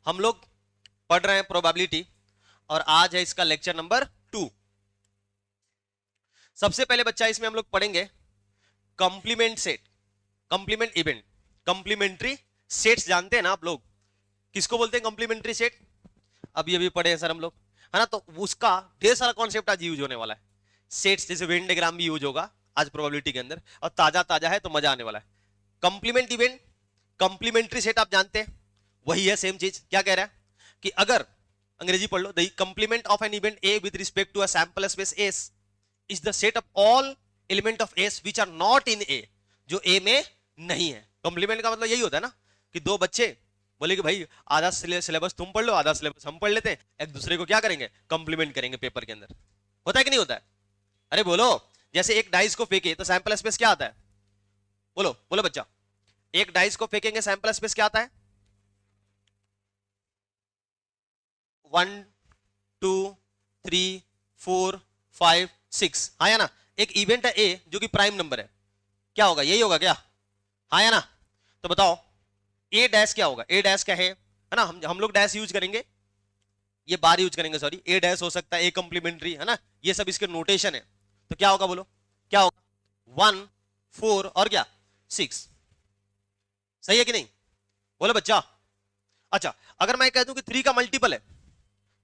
हम लोग पढ़ रहे हैं प्रोबेबिलिटी और आज है इसका लेक्चर नंबर 2। सबसे पहले बच्चा इसमें हम लोग पढ़ेंगे complement set, complement event, complementary sets जानते हैं ना आप लोग, किसको बोलते हैं कॉम्प्लीमेंट्री सेट? अभी अभी पढ़े हैं सर हम लोग, है ना। तो उसका ढेर सारा कॉन्सेप्ट आज यूज होने वाला है। सेट्स जैसे वेन डायग्राम भी यूज होगा आज प्रोबेबिलिटी के अंदर, और ताजा ताजा है तो मजा आने वाला है। कॉम्प्लीमेंट इवेंट, कॉम्प्लीमेंट्री सेट आप जानते हैं, वही है सेम चीज। क्या कह रहा है कि अगर अंग्रेजी पढ़ लो, the complement of an event A with respect to a sample space S is the set of all element of S which are not in A, जो ए में नहीं है। कॉम्प्लीमेंट का मतलब यही होता है ना कि दो बच्चे बोले कि भाई आधा सिलेबस तुम पढ़ लो, आधा सिलेबस हम पढ़ लेते हैं, एक दूसरे को क्या करेंगे, कॉम्प्लीमेंट करेंगे पेपर के अंदर। होता है कि नहीं होता है? अरे बोलो, जैसे एक डाइस को फेंके तो सैंपल स्पेस क्या आता है? बोलो बोलो बच्चा, एक डाइस को फेंकेंगे सैंपल स्पेस क्या आता है? 1 2 3 4 5 6, हाँ या ना। एक इवेंट है ए जो कि प्राइम नंबर है, क्या होगा? यही होगा क्या? हाँ या ना। तो बताओ ए डैश क्या होगा? ए डैश क्या है ना, हम लोग डैश यूज करेंगे, ये बार यूज करेंगे, सॉरी। ए डैश हो सकता है, ए कॉम्प्लीमेंट्री, है ना, ये सब इसके नोटेशन है। तो क्या होगा बोलो, क्या होगा? 1 4 और क्या 6, सही है कि नहीं? बोलो बच्चा। अच्छा, अगर मैं कह दूं कि 3 का मल्टीपल है,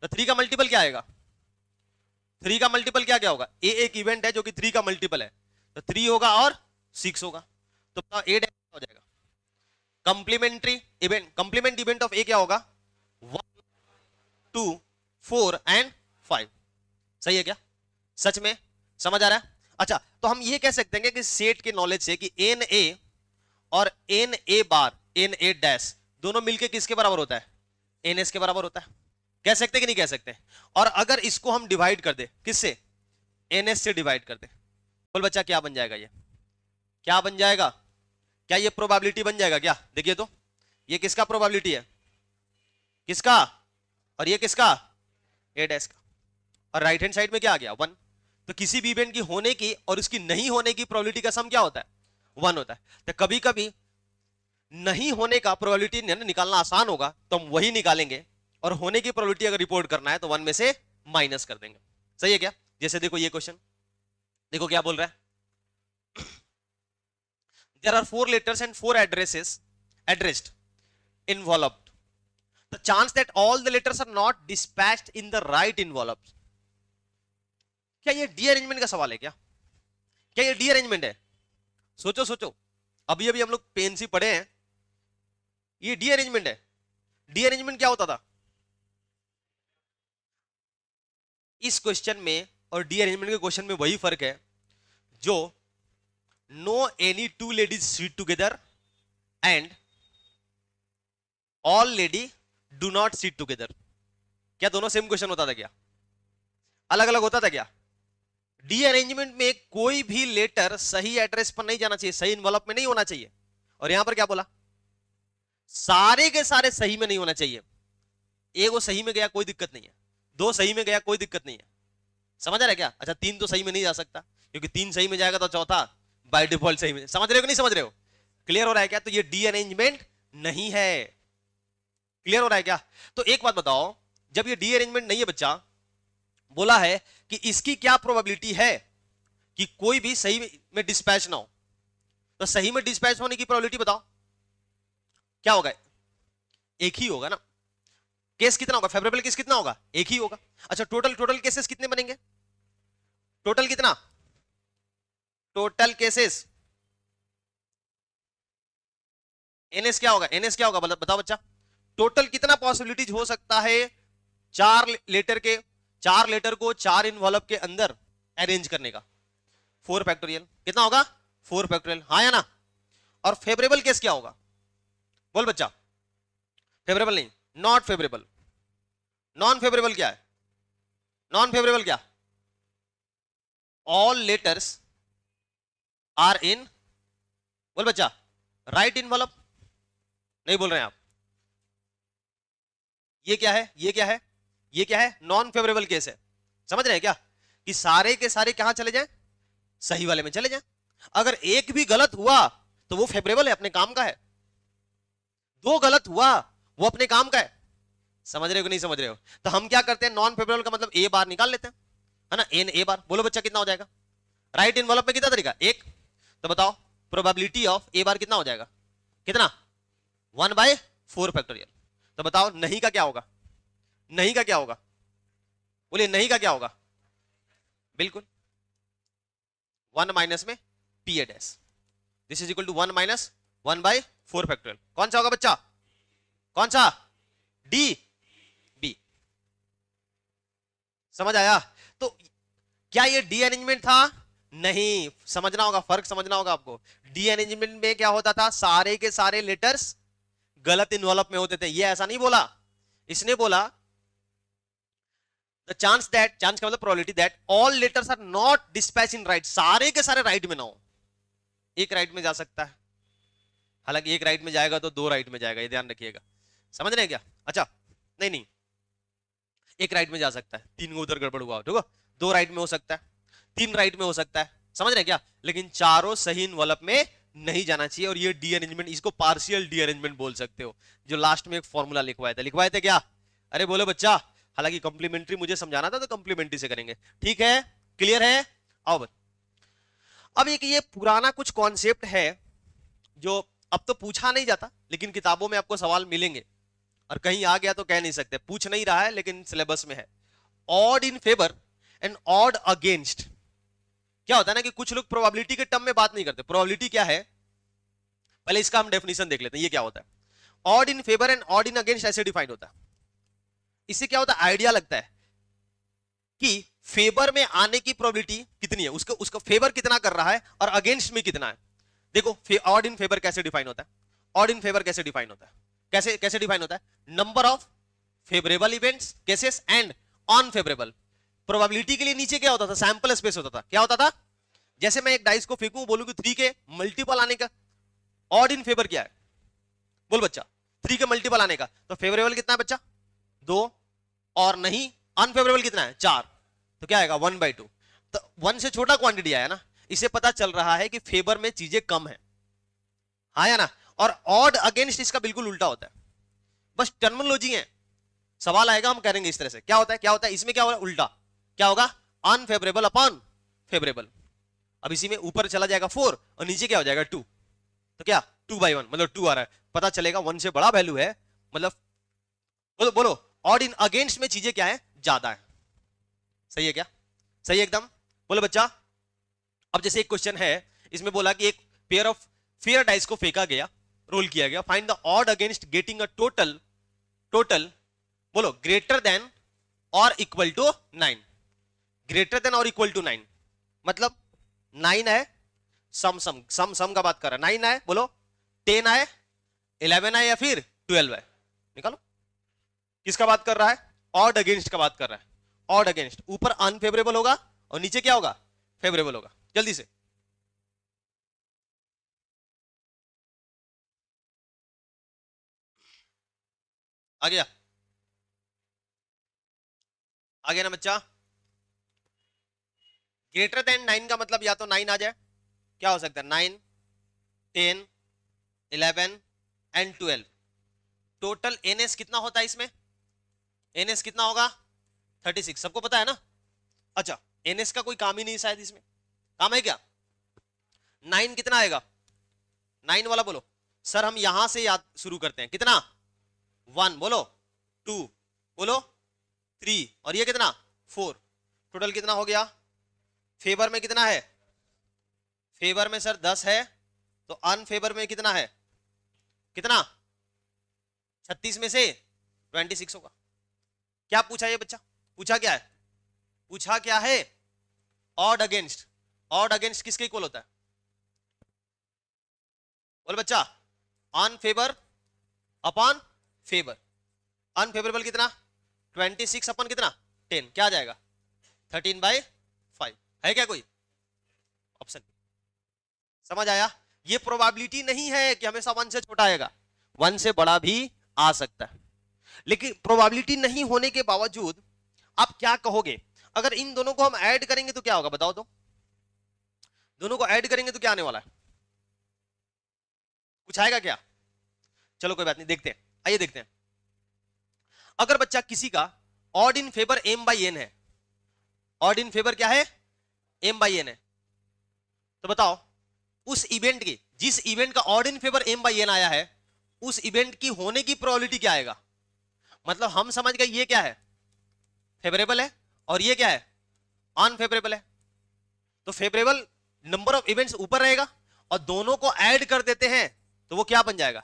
तो 3 का मल्टीपल क्या आएगा? 3 का मल्टीपल क्या क्या होगा? ए एक इवेंट है जो कि 3 का मल्टीपल है, तो 3 होगा और 6 होगा। तो बताओ ए डैश हो जाएगा complementary event, complement event of A क्या होगा? 1 2 4 एंड 5, सही है क्या? सच में समझ आ रहा है? अच्छा, तो हम ये कह सकते हैं कि सेट के नॉलेज से कि एन ए और n A bar, n A dash दोनों मिलके किसके बराबर होता है? एन एस के बराबर होता है। कह सकते कि नहीं कह सकते? और अगर इसको हम डिवाइड कर दे, किससे? एन एस से डिवाइड कर दे, बोल बच्चा क्या बन जाएगा? ये क्या बन जाएगा? क्या ये प्रोबेबिलिटी बन जाएगा क्या? देखिए तो, ये किसका प्रोबेबिलिटी है? किसका? और ये किसका? ए डैश का। और राइट हैंड साइड में क्या आ गया? 1। तो किसी भी इवेंट की होने की और उसकी नहीं होने की प्रोबेबिलिटी का सम क्या होता है? 1 होता है। तो कभी कभी नहीं होने का प्रोबेबिलिटी निकालना आसान होगा तो हम वही निकालेंगे, और होने की प्रोबेबिलिटी अगर रिपोर्ट करना है तो 1 में से माइनस कर देंगे। सही है क्या? जैसे देखो ये क्वेश्चन, देखो क्या बोल रहा है। There are 4 letters and 4 addresses addressed enveloped. The chance that all the letters are not dispatched in the right envelopes. क्या ये डी अरेंजमेंट का सवाल है क्या? क्या ये डी अरेंजमेंट है? सोचो सोचो, अभी अभी हम लोग पेन से पढ़े हैं, ये डी अरेंजमेंट है। डी अरेंजमेंट क्या होता था? इस क्वेश्चन में और डी अरेंजमेंट के क्वेश्चन में वही फर्क है जो no any two ladies sit together and all lady do not sit together। क्या दोनों सेम क्वेश्चन होता था क्या? अलग अलग होता था क्या? डी अरेंजमेंट में कोई भी लेटर सही एड्रेस पर नहीं जाना चाहिए, सही इन्वॉल्व में नहीं होना चाहिए। और यहां पर क्या बोला? सारे के सारे सही में नहीं होना चाहिए। एक वो सही में गया कोई दिक्कत नहीं है, 2 सही में गया कोई दिक्कत नहीं है। समझ आ रहा है क्या? अच्छा, 3 तो सही में नहीं जा सकता, क्योंकि 3 सही में जाएगा तो चौथा बाय डिफॉल्ट सही में। समझ रहे हो कि नहीं समझ रहे हो? क्लियर हो रहा है क्या? तो ये डी अरेंजमेंट नहीं है। क्लियर हो रहा है क्या? तो एक बात बताओ, जब ये डी अरेंजमेंट नहीं है बच्चा, बोला है कि इसकी क्या प्रोबेबिलिटी है कि कोई भी सही में डिस्पैच ना हो, तो सही में डिस्पैच होने की प्रोबेबिलिटी बताओ क्या होगा? एक ही होगा ना। केस कितना होगा? फेवरेबल केस कितना होगा? एक ही होगा। अच्छा, टोटल केसेस कितने बनेंगे? टोटल कितना? टोटल केसेस एनएस क्या होगा? एनएस क्या होगा बताओ बच्चा? टोटल कितना पॉसिबिलिटीज हो सकता है 4 लेटर को 4 इन्वॉल्व के अंदर अरेंज करने का? 4 फैक्टोरियल। कितना होगा? 4 फैक्टोरियल, हाँ या ना। और फेवरेबल केस क्या होगा? बोल बच्चा। फेवरेबल नहीं, नॉट फेवरेबल। नॉन फेवरेबल क्या है? नॉन फेवरेबल क्या? ऑल लेटर्स आर इन, बोल बच्चा, राइट इन्वॉल्व। नहीं बोल रहे हैं आप? ये क्या है? ये क्या है? ये क्या है? नॉन फेवरेबल केस है। समझ रहे हैं क्या? कि सारे के सारे कहां चले जाएं? सही वाले में चले जाएं। अगर एक भी गलत हुआ तो वो फेवरेबल है, अपने काम का है। 2 गलत हुआ वो अपने काम का है। समझ रहे हो कि नहीं समझ रहे हो? तो हम क्या करते हैं, नॉन फेवरेबल का मतलब ए बार निकाल लेते हैं, है ना, एन ए बार। बोलो बच्चा कितना हो जाएगा? राइट इनवॉल्व में कितना तरीका? एक। तो बताओ प्रोबेबिलिटी ऑफ ए बार कितना हो जाएगा? कितना? 1/4 फैक्टोरियल। तो बताओ नहीं का क्या होगा? नहीं का क्या होगा? बोलिए नहीं का क्या होगा? बिल्कुल 1 माइनस में P A dash, this is equal to 1 minus 1/4 factorial. कौन सा होगा बच्चा? कौन सा? D B. समझ आया? तो क्या ये डी अरेंजमेंट था? नहीं, समझना होगा, फर्क समझना होगा आपको। डी अरेंजमेंट में क्या होता था, सारे के सारे लेटर्स गलत इन्वॉल्व में होते थे। ये ऐसा नहीं बोला, इसने बोला द चांस दैट, चांस का मतलब probability that all letters are not dispatch in right, सारे के सारे राइट में ना हो, एक राइट में जा सकता है। हालांकि एक राइट में जाएगा तो दो राइट में जाएगा, ये ध्यान रखिएगा। समझ रहे हैं क्या? अच्छा नहीं नहीं, एक राइट में जा सकता है, तीन को उधर गड़बड़ हुआ, ठीक है, दो राइट में हो सकता है, तीन राइट में हो सकता है, समझ रहे हैं क्या? लेकिन चारों सही इन्वॉल्व में नहीं जाना चाहिए। और ये डी अरेंजमेंट, इसको पार्शियल डी अरेंजमेंट बोल सकते हो, जो लास्ट में एक फॉर्मूला लिखवाए थे क्या? अरे बोलो बच्चा। हालांकि कंप्लीमेंट्री मुझे समझाना था तो कंप्लीमेंट्री से करेंगे, ठीक है, क्लियर है? आओ बत। अब एक ये पुराना कुछ कॉन्सेप्ट है जो अब तो पूछा नहीं जाता, लेकिन किताबों में आपको सवाल मिलेंगे, और कहीं आ गया तो कह नहीं सकते, पूछ नहीं रहा है लेकिन सिलेबस में है। Odd in favour and odd against. क्या होता है ना कि कुछ लोग प्रोबेबिलिटी के टर्म में बात नहीं करते। प्रोबेबिलिटी क्या है, पहले इसका हम डेफिनेशन देख लेते हैं, ये क्या होता है। Odd in favour and odd in against ऐसे डिफाइंड होता है। इससे क्या होता है, आइडिया लगता है कि फेवर में आने की प्रोबेबिलिटी कितनी है, उसको उसका फेवर कितना कर रहा है और अगेंस्ट में कितना है। देखो ऑड इन फेवर कैसे डिफाइन होता है, ऑड इन फेवर कैसे डिफाइन होता है, कैसे कैसे डिफाइन होता है, number of favourable events cases and unfavourable. Probability के लिए नीचे क्या होता था, सैंपल स्पेस होता था। क्या होता था? जैसे मैं एक डाइस को फेंकूं, बोलूं कि 3 के मल्टीपल आने का, ऑड इन फेवर क्या है? बोल बच्चा, 3 के मल्टीपल आने का। तो फेवरेबल कितना है बच्चा? 2, और नहीं अनफेवरेबल कितना है? 4। तो क्या आएगा? 1/2। तो 1 से छोटा क्वांटिटी आया ना, इसे पता चल रहा है कि फेवर में चीजें कम है, हाँ या ना? और ऑड अगेंस्ट इसका बिल्कुल उल्टा होता है, बस टर्मिनोलॉजी है। सवाल आएगा हम करेंगे इस तरह से, क्या होता है, क्या होता है इसमें, क्या होगा उल्टा, क्या होगा? Unfavourable upon favourable. अब इसी में ऊपर चला जाएगा 4 और नीचे क्या हो जाएगा 2। तो क्या 2/1 मतलब 2 आ रहा है, पता चलेगा 1 से बड़ा वैल्यू है, मतलब बोलो बोलो, ऑड इन अगेंस्ट में चीजें क्या है? ज्यादा है। सही है क्या? सही है एकदम? बोलो बच्चा। अब जैसे एक क्वेश्चन है, इसमें बोला कि एक पेयर ऑफ फेयर डाइस को फेंका गया, रोल किया गया, find the odd against getting a total बोलो ग्रेटर देन और इक्वल टू 9। ग्रेटर देन और इक्वल टू 9 मतलब 9 है, सम का बात कर रहा है, 9 है, बोलो 10 है, 11 है, या फिर 12 है, निकालो। किसका बात कर रहा है? ऑड अगेंस्ट का बात कर रहा है। ऑड अगेंस्ट, ऊपर अनफेवरेबल होगा और नीचे क्या होगा? फेवरेबल होगा। जल्दी से आ गया? आ गया ना बच्चा? ग्रेटर देन 9 का मतलब या तो 9 आ जाए, क्या हो सकता है 9, 10, 11 एंड 12। टोटल एनएस कितना होता है इसमें? एनएस कितना होगा? 36। सबको पता है ना? अच्छा, एनएस का कोई काम ही नहीं शायद इसमें, काम है क्या? 9 कितना आएगा? 9 वाला बोलो सर, हम यहां से याद शुरू करते हैं। कितना? 1 बोलो, 2 बोलो, 3 और ये कितना? 4। टोटल कितना हो गया? फेवर में कितना है? फेवर में सर 10 है, तो अनफेवर में कितना है? कितना? 36 में से 26 होगा। क्या पूछा ये बच्चा? पूछा क्या है? पूछा क्या है? Odd against. ऑड अगेंस्ट किसके इक्वल होता है? बोल बच्चा, अनफेवर अपॉन फेवर। अनफेवरेबल कितना? 26 अपन कितना? 10। क्या आ जाएगा? 13/5। है क्या कोई ऑप्शन? समझ आया? ये प्रोबेबिलिटी नहीं है कि हमेशा 1 से छोटा आएगा, 1 से बड़ा भी आ सकता है। लेकिन प्रोबेबिलिटी नहीं होने के बावजूद आप क्या कहोगे, अगर इन दोनों को हम ऐड करेंगे तो क्या होगा बताओ तो? दोनों को ऐड करेंगे तो क्या आने वाला है? कुछ आएगा क्या? चलो कोई बात नहीं, देखते हैं, आइए देखते हैं। अगर बच्चा किसी का odd in favour m by n है, ऑड इन फेवर क्या है, m बाई n है, तो बताओ उस इवेंट की, जिस इवेंट का odd in favour m by n आया है, उस इवेंट की होने की प्रोबेबिलिटी क्या आएगा। मतलब हम समझ गए ये क्या है, फेवरेबल है, और ये क्या है, अनफेवरेबल है। तो फेवरेबल नंबर ऑफ इवेंट्स ऊपर रहेगा, और दोनों को ऐड कर देते हैं तो वो क्या बन जाएगा,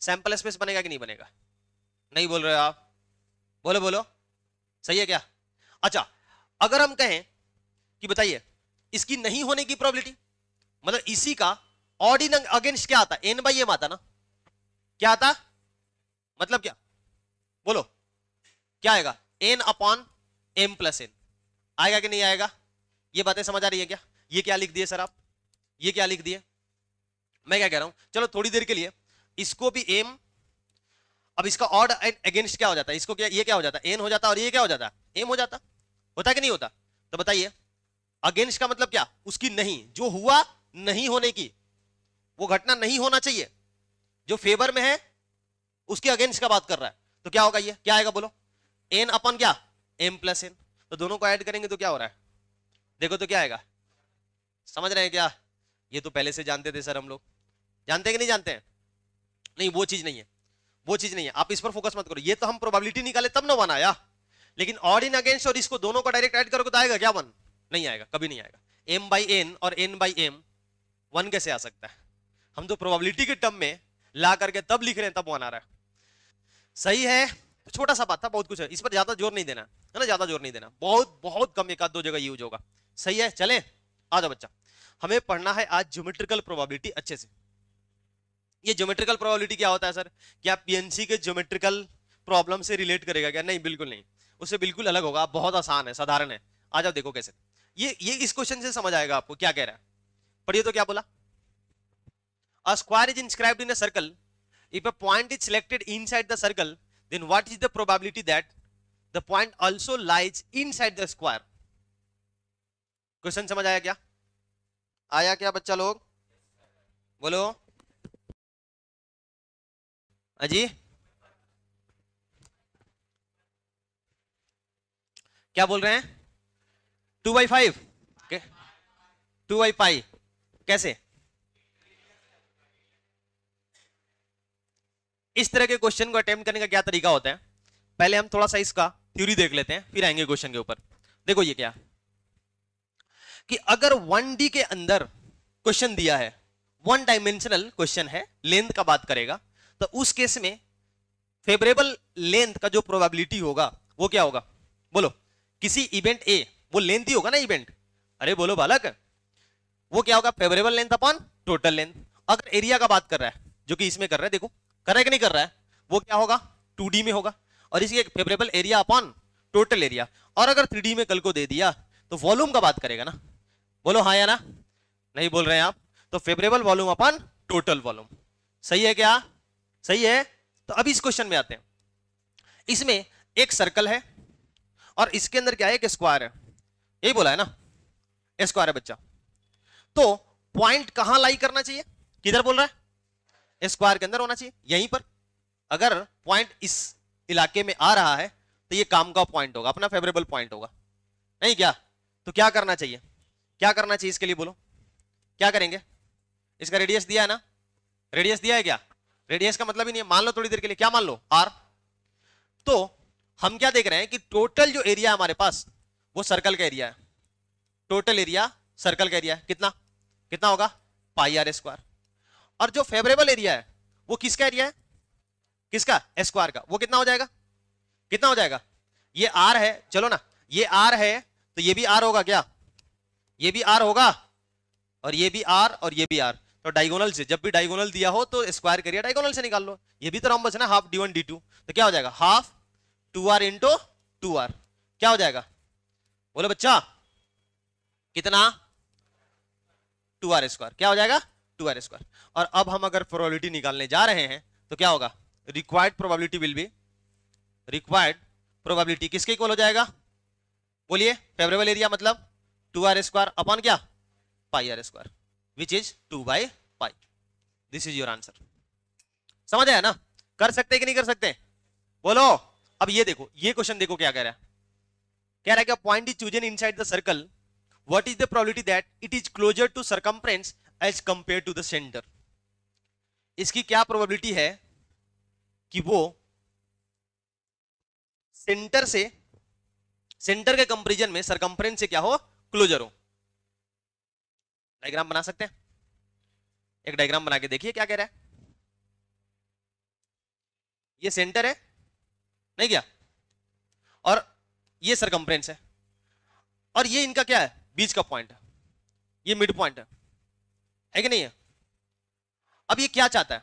सैंपल स्पेस बनेगा कि नहीं बनेगा। नहीं बोल रहे हो आप, बोलो बोलो, सही है क्या। अच्छा, अगर हम कहें कि बताइए इसकी नहीं होने की प्रोबेबिलिटी, मतलब इसी का ऑड इन अगेंस्ट क्या आता, n बाई m आता ना, क्या आता, मतलब क्या, बोलो क्या आएगा, n upon m plus n आएगा कि नहीं आएगा। ये बातें समझ आ रही है क्या। ये क्या लिख दिए सर आप, ये क्या लिख दिए, मैं क्या कह रहा हूं, चलो थोड़ी देर के लिए इसको भी m, अब इसका ऑड अगेंस्ट क्या हो जाता है, इसको क्या, ये क्या हो जाता है, n हो जाता, और ये क्या हो जाता है, m हो जाता, होता है कि नहीं होता। तो बताइए अगेंस्ट का मतलब क्या, उसकी नहीं, जो हुआ नहीं होने की, वो घटना नहीं होना चाहिए, जो फेवर में है उसके अगेंस्ट का बात कर रहा है, तो क्या होगा, ये क्या आएगा बोलो, n अपन क्या, m प्लस n। तो दोनों को ऐड करेंगे तो क्या हो रहा है, देखो तो क्या आएगा, समझ रहे हैं क्या। ये तो पहले से जानते थे सर हम लोग, जानते हैं कि नहीं जानते हैं, नहीं वो चीज नहीं है, वो चीज नहीं है, आप इस पर फोकस मत करो। ये तो हम प्रोबेबिलिटी निकाले तब ना बनाया, लेकिन ऑड इन अगेंस्ट और इसको दोनों को डायरेक्ट ऐड करोगे तो आएगा क्या, वन, नहीं आएगा, कभी नहीं आएगा। m बाई n और n बाई m, वन कैसे आ सकता है, हम तो प्रोबेबिलिटी के टर्म में ला करके तब लिख रहे हैं, तब वन आ रहा है। सही है, तो छोटा सा बात था, बहुत कुछ है, इस पर ज्यादा जोर नहीं देना है ना, ज्यादा जोर नहीं देना, बहुत बहुत कम, एक आध दो जगह यूज होगा। सही है, चले आ जाओ बच्चा, हमें पढ़ना है आज ज्योमेट्रिकल प्रोबेबिलिटी अच्छे से। ये ज्योमेट्रिकल प्रोबेबिलिटी क्या होता है सर, क्या पीएनसी के ज्योमेट्रिकल प्रॉब्लम से रिलेट करेगा क्या, नहीं बिल्कुल नहीं, उससे बिल्कुल अलग होगा, बहुत आसान है, साधारण है। आ जाओ देखो कैसे, ये इस क्वेश्चन से समझ आएगा आपको क्या कह रहा है। पढ़िए तो क्या बोला, a square is inscribed in a circle, if a point is selected inside the circle, then what is the probability that the point also lies inside the square। Question समझ आया क्या, आया क्या बच्चा लोग, बोलो अजी, क्या बोल रहे हैं, 2/5, 2/5 कैसे, इस तरह के क्वेश्चन को अटेम्प्ट करने का क्या तरीका होता है, पहले हम थोड़ा सा इसका थ्योरी देख लेते हैं, फिर आएंगे क्वेश्चन के ऊपर। देखो ये क्या, कि अगर 1D के अंदर क्वेश्चन दिया है, वन डायमेंशनल क्वेश्चन है, लेंथ का बात करेगा, तो उस केस में फेवरेबल लेंथ का जो प्रोबेबिलिटी होगा वो क्या होगा, बोलो, किसी इवेंट ए, वो लेंथ ही होगा ना इवेंट, अरे बोलो बालक, वो क्या होगा, favourable length upon total length. अगर एरिया का बात कर रहा है, जो कि इसमें कर रहा है, देखो कर रहा है कि नहीं कर रहा है, वो क्या होगा, 2D में होगा, और इसी favourable area upon total area. और अगर 3D में कल को दे दिया तो वॉल्यूम का बात करेगा ना, बोलो हाँ या ना, नहीं बोल रहे हैं आप, तो favourable volume upon total volume. सही है क्या, सही है। तो अभी इस क्वेश्चन में आते हैं, इसमें एक सर्कल है और इसके अंदर क्या है, एक स्क्वायर है, यही बोला है ना, स्क्वायर है बच्चा। तो पॉइंट कहां लाई करना चाहिए, किधर बोल रहा है, स्क्वायर के अंदर होना चाहिए, यहीं पर। अगर पॉइंट इस इलाके में आ रहा है तो ये काम का पॉइंट होगा, अपना फेवरेबल पॉइंट होगा, नहीं क्या। तो क्या करना चाहिए, क्या करना चाहिए इसके लिए, बोलो क्या करेंगे। इसका रेडियस दिया है ना, रेडियस दिया है क्या, रेडियस का मतलब ही नहीं है, मान लो थोड़ी देर के लिए, क्या मान लो, आर। तो हम क्या देख रहे हैं कि टोटल जो एरिया है हमारे पास वो सर्कल का एरिया है, टोटल एरिया सर्कल का एरिया है, कितना कितना होगा, पाई आर स्क्वायर। और जो फेवरेबल एरिया है वो किसका एरिया है, किसका, स्क्वायर का, वो कितना हो जाएगा, कितना हो जाएगा, ये आर है, चलो ना, ये आर है तो ये भी आर होगा क्या, ये भी आर होगा, और ये भी आर और ये भी आर। तो डायगोनल से, जब भी डायगोनल दिया हो तो स्क्वायर करिए, डायगोनल से निकाल लो, ये भी तो रॉम्बस है ना, हाफ d1 d2, तो क्या हो जाएगा, हाफ 2r इंटू 2r, क्या हो जाएगा, बोलो बच्चा कितना, 2r स्क्वायर, क्या हो जाएगा, 2r स्क्वायर। और अब हम अगर प्रोबेबिलिटी निकालने जा रहे हैं तो क्या होगा, required probability will B, required probability किसके इक्वल हो जाएगा, बोलिए, फेवरेबल एरिया मतलब 2r स्क्वायर अपॉन क्या, pi r square, which is 2/π। This is your answer. समझ आया ना, कर सकते कि नहीं कर सकते, बोलो। अब ये देखो, ये क्वेश्चन देखो क्या कह रहा है, कह रहा है कि point is chosen inside the circle, what is the probability that it is closer to circumference as compare to the center. इसकी क्या प्रोबेबिलिटी है कि वो सेंटर से, सेंटर के कंपैरिजन में सरकमफ्रेंस से क्या हो, क्लोजर हो। डायग्राम बना सकते हैं, एक डायग्राम बना के देखिए क्या कह रहा है। ये सेंटर है नहीं क्या, और ये सरकमफ्रेंस है, और ये इनका क्या है, बीच का पॉइंट है, ये मिड पॉइंट है कि नहीं है। अब ये क्या चाहता है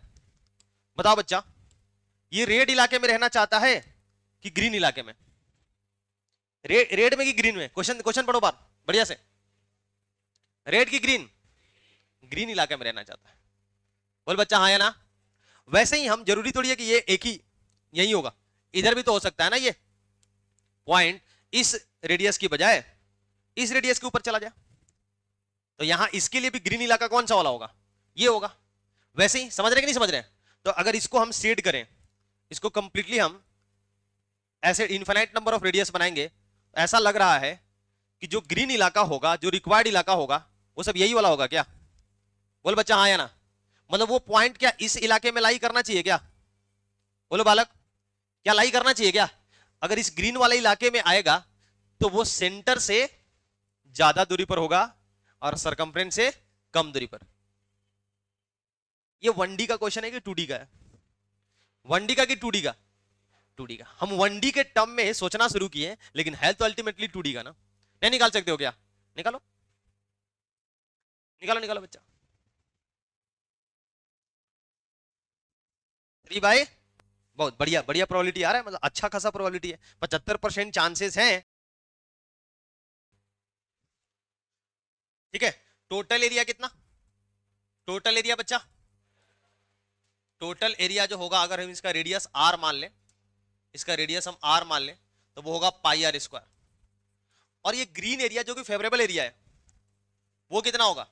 बताओ बच्चा, ये रेड इलाके में रहना चाहता है कि ग्रीन इलाके में, रेड में कि ग्रीन में, क्वेश्चन पढ़ो बार बढ़िया से, रेड की ग्रीन, ग्रीन इलाके में रहना चाहता है। बोल बच्चा हाँ या ना। वैसे ही हम, जरूरी थोड़ी है कि ये एक ही यही होगा, इधर भी तो हो सकता है ना, ये पॉइंट इस रेडियस की बजाय इस रेडियस के ऊपर चला जाए, तो यहां इसके लिए भी ग्रीन इलाका कौन सा वाला होगा, ये होगा। वैसे ही समझ रहे कि नहीं समझ रहे, तो अगर इसको हम शेड करें, इसको कंप्लीटली हम ऐसे इनफाइनाइट नंबर ऑफ रेडियस बनाएंगे, ऐसा लग रहा है कि जो ग्रीन इलाका होगा, जो रिक्वायर्ड इलाका होगा, वो सब यही वाला होगा क्या। बोल बच्चा हाँ या ना। मतलब वो पॉइंट क्या इस इलाके में लाई करना चाहिए क्या, बोलो बालक, क्या लाई करना चाहिए क्या। अगर इस ग्रीन वाले इलाके में आएगा तो वो सेंटर से ज्यादा दूरी पर होगा और सरकमफ्रेंस से कम दूरी पर। ये 1D का क्वेश्चन है कि 2D का है, 1D का कि 2D का, 2D का। हम 1D के टर्म में सोचना शुरू किए, लेकिन है तो अल्टीमेटली 2D का ना। नहीं निकाल सकते हो क्या, निकालो निकालो निकालो बच्चा। 3 बाई, बहुत बढ़िया बढ़िया प्रोबेबिलिटी आ रहा है, मतलब अच्छा खासा प्रोबेबिलिटी है, 75% चांसेस हैं। ठीक है, टोटल एरिया कितना, टोटल एरिया बच्चा, टोटल एरिया जो होगा, अगर हम इसका रेडियस r मान लें, इसका रेडियस हम r मान लें, तो वो होगा पाई आर स्क्वायर। और ये ग्रीन एरिया जो कि फेवरेबल एरिया है, वो कितना होगा,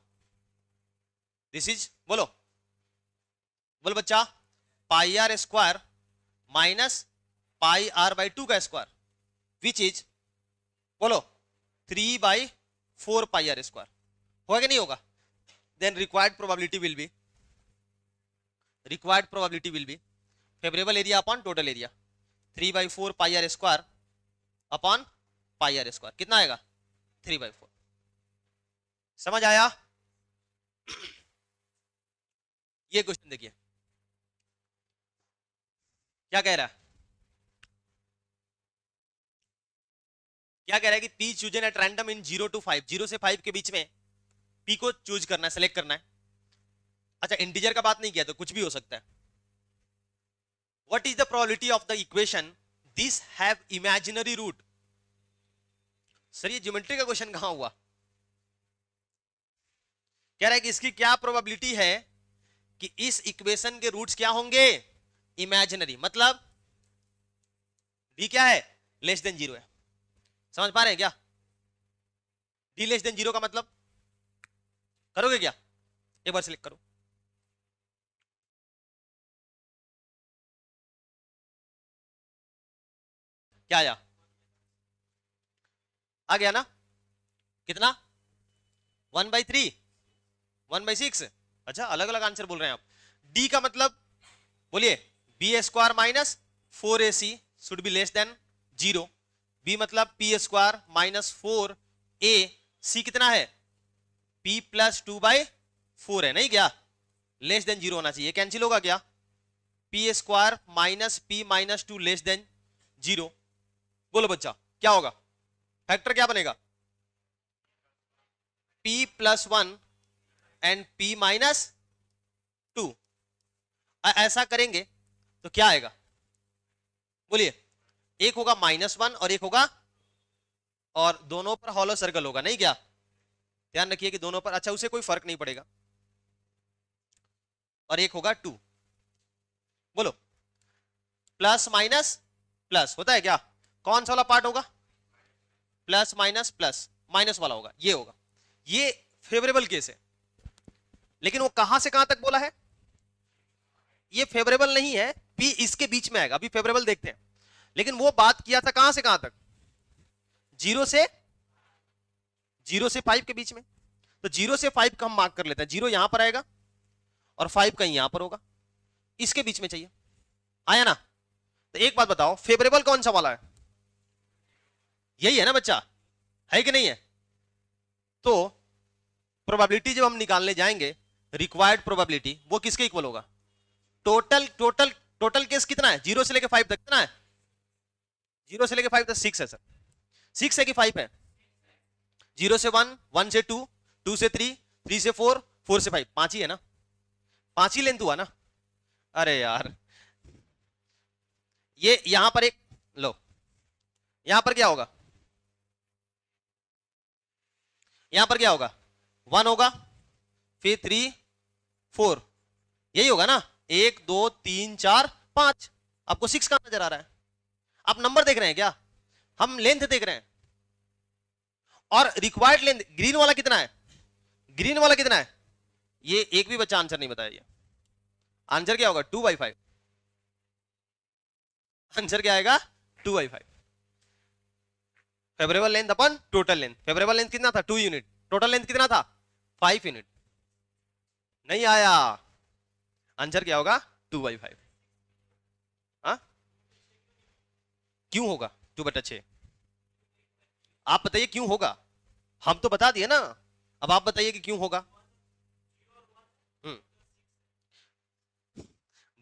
दिस इज, बोलो बोलो बच्चा, pi r square minus pi r by 2 का स्क्वायर, विच इज, बोलो 3/4 पाई आर स्क्वायर। होगा कि नहीं होगा। Then required probability will be favourable area upon total area, 3/4 pi r square upon pi r square, कितना आएगा 3/4। समझ आया। ये क्वेश्चन देखिए क्या कह रहा है, क्या कह रहा है कि P chosen at random in 0 to 5, 0 से 5 के बीच में P को चूज करना है, सेलेक्ट करना है। अच्छा इंटीजर का बात नहीं किया तो कुछ भी हो सकता है। What is the probability of the equation this have imaginary root. Sir ये ज्योमेट्री का क्वेश्चन कहां हुआ। कह रहा है कि इसकी क्या प्रोबेबिलिटी है कि इस इक्वेशन के रूट्स क्या होंगे, इमेजिनरी, मतलब d क्या है, लेस देन 0 है। समझ पा रहे हैं क्या, d लेस देन 0 का मतलब करोगे क्या, एक बार सिलेक्ट करो। क्या आया, आ गया ना, कितना 1/3, 1/6। अच्छा अलग अलग आंसर बोल रहे हैं आप। d का मतलब बोलिए b² minus 4ac should be less than 0। b मतलब p² माइनस 4ac कितना है, p प्लस 2/4 है, नहीं क्या, लेस देन 0 होना चाहिए। कैंसिल होगा क्या, p² minus p minus 2 less than 0। बोलो बच्चा क्या होगा, फैक्टर क्या बनेगा, p plus 1 and p minus 2। ऐसा करेंगे तो क्या आएगा, बोलिए, एक होगा -1 और एक होगा, और दोनों पर हॉलो सर्कल होगा, नहीं क्या, ध्यान रखिए कि दोनों पर, अच्छा उसे कोई फर्क नहीं पड़ेगा, और एक होगा 2। बोलो प्लस माइनस प्लस होता है क्या, कौन सा वाला पार्ट होगा, प्लस माइनस प्लस माइनस वाला होगा, ये होगा। ये फेवरेबल केस है, लेकिन वो कहां से कहां तक बोला है, ये फेवरेबल नहीं है, p इसके बीच में आएगा, अभी फेवरेबल देखते हैं। लेकिन वो बात किया था कहां से कहां तक, 0 से 5 के बीच में। तो 0 से 5 का हम मार्क कर लेते हैं, 0 यहां पर आएगा और 5 कहीं यहां पर होगा, इसके बीच में चाहिए, आया ना। तो एक बात बताओ, फेवरेबल कौन सा वाला है, यही है ना बच्चा, है कि नहीं है। तो प्रोबेबिलिटी जब हम निकालने जाएंगे, रिक्वायर्ड प्रोबेबिलिटी वो किसके इक्वल होगा, टोटल केस कितना है, 0 से लेके 5 तक कितना है, 0 से लेके 5 तक 6 है सर, 6 है कि 5 है, 0 से 1, 1 से 2, 2 से 3, 3 से 4, 4 से 5, 5 ही है ना, 5 ही लेंथ हुआ ना। अरे यार ये यहां पर एक लो, यहां पर क्या होगा, यहां पर क्या होगा, 1 होगा, फिर 3, 4, यही होगा ना, 1 2 3 4 5। आपको 6 कहां नजर आ रहा है, आप नंबर देख रहे हैं क्या, हम लेंथ देख रहे हैं। और रिक्वायर्ड लेंथ ग्रीन वाला कितना है, ग्रीन वाला कितना है, ये एक भी बच्चा आंसर नहीं बताया, ये आंसर क्या होगा 2/5, आंसर क्या आएगा 2/5। फेवरेबल लेंथ अपन टोटल लेंथ, फेवरेबल लेंथ कितना था 2 यूनिट, टोटल लेंथ कितना था 5 यूनिट, नहीं आया, आंसर क्या होगा 2/5। हाँ क्यों होगा 2/6, आप बताइए क्यों होगा, हम तो बता दिए ना, अब आप बताइए कि क्यों होगा।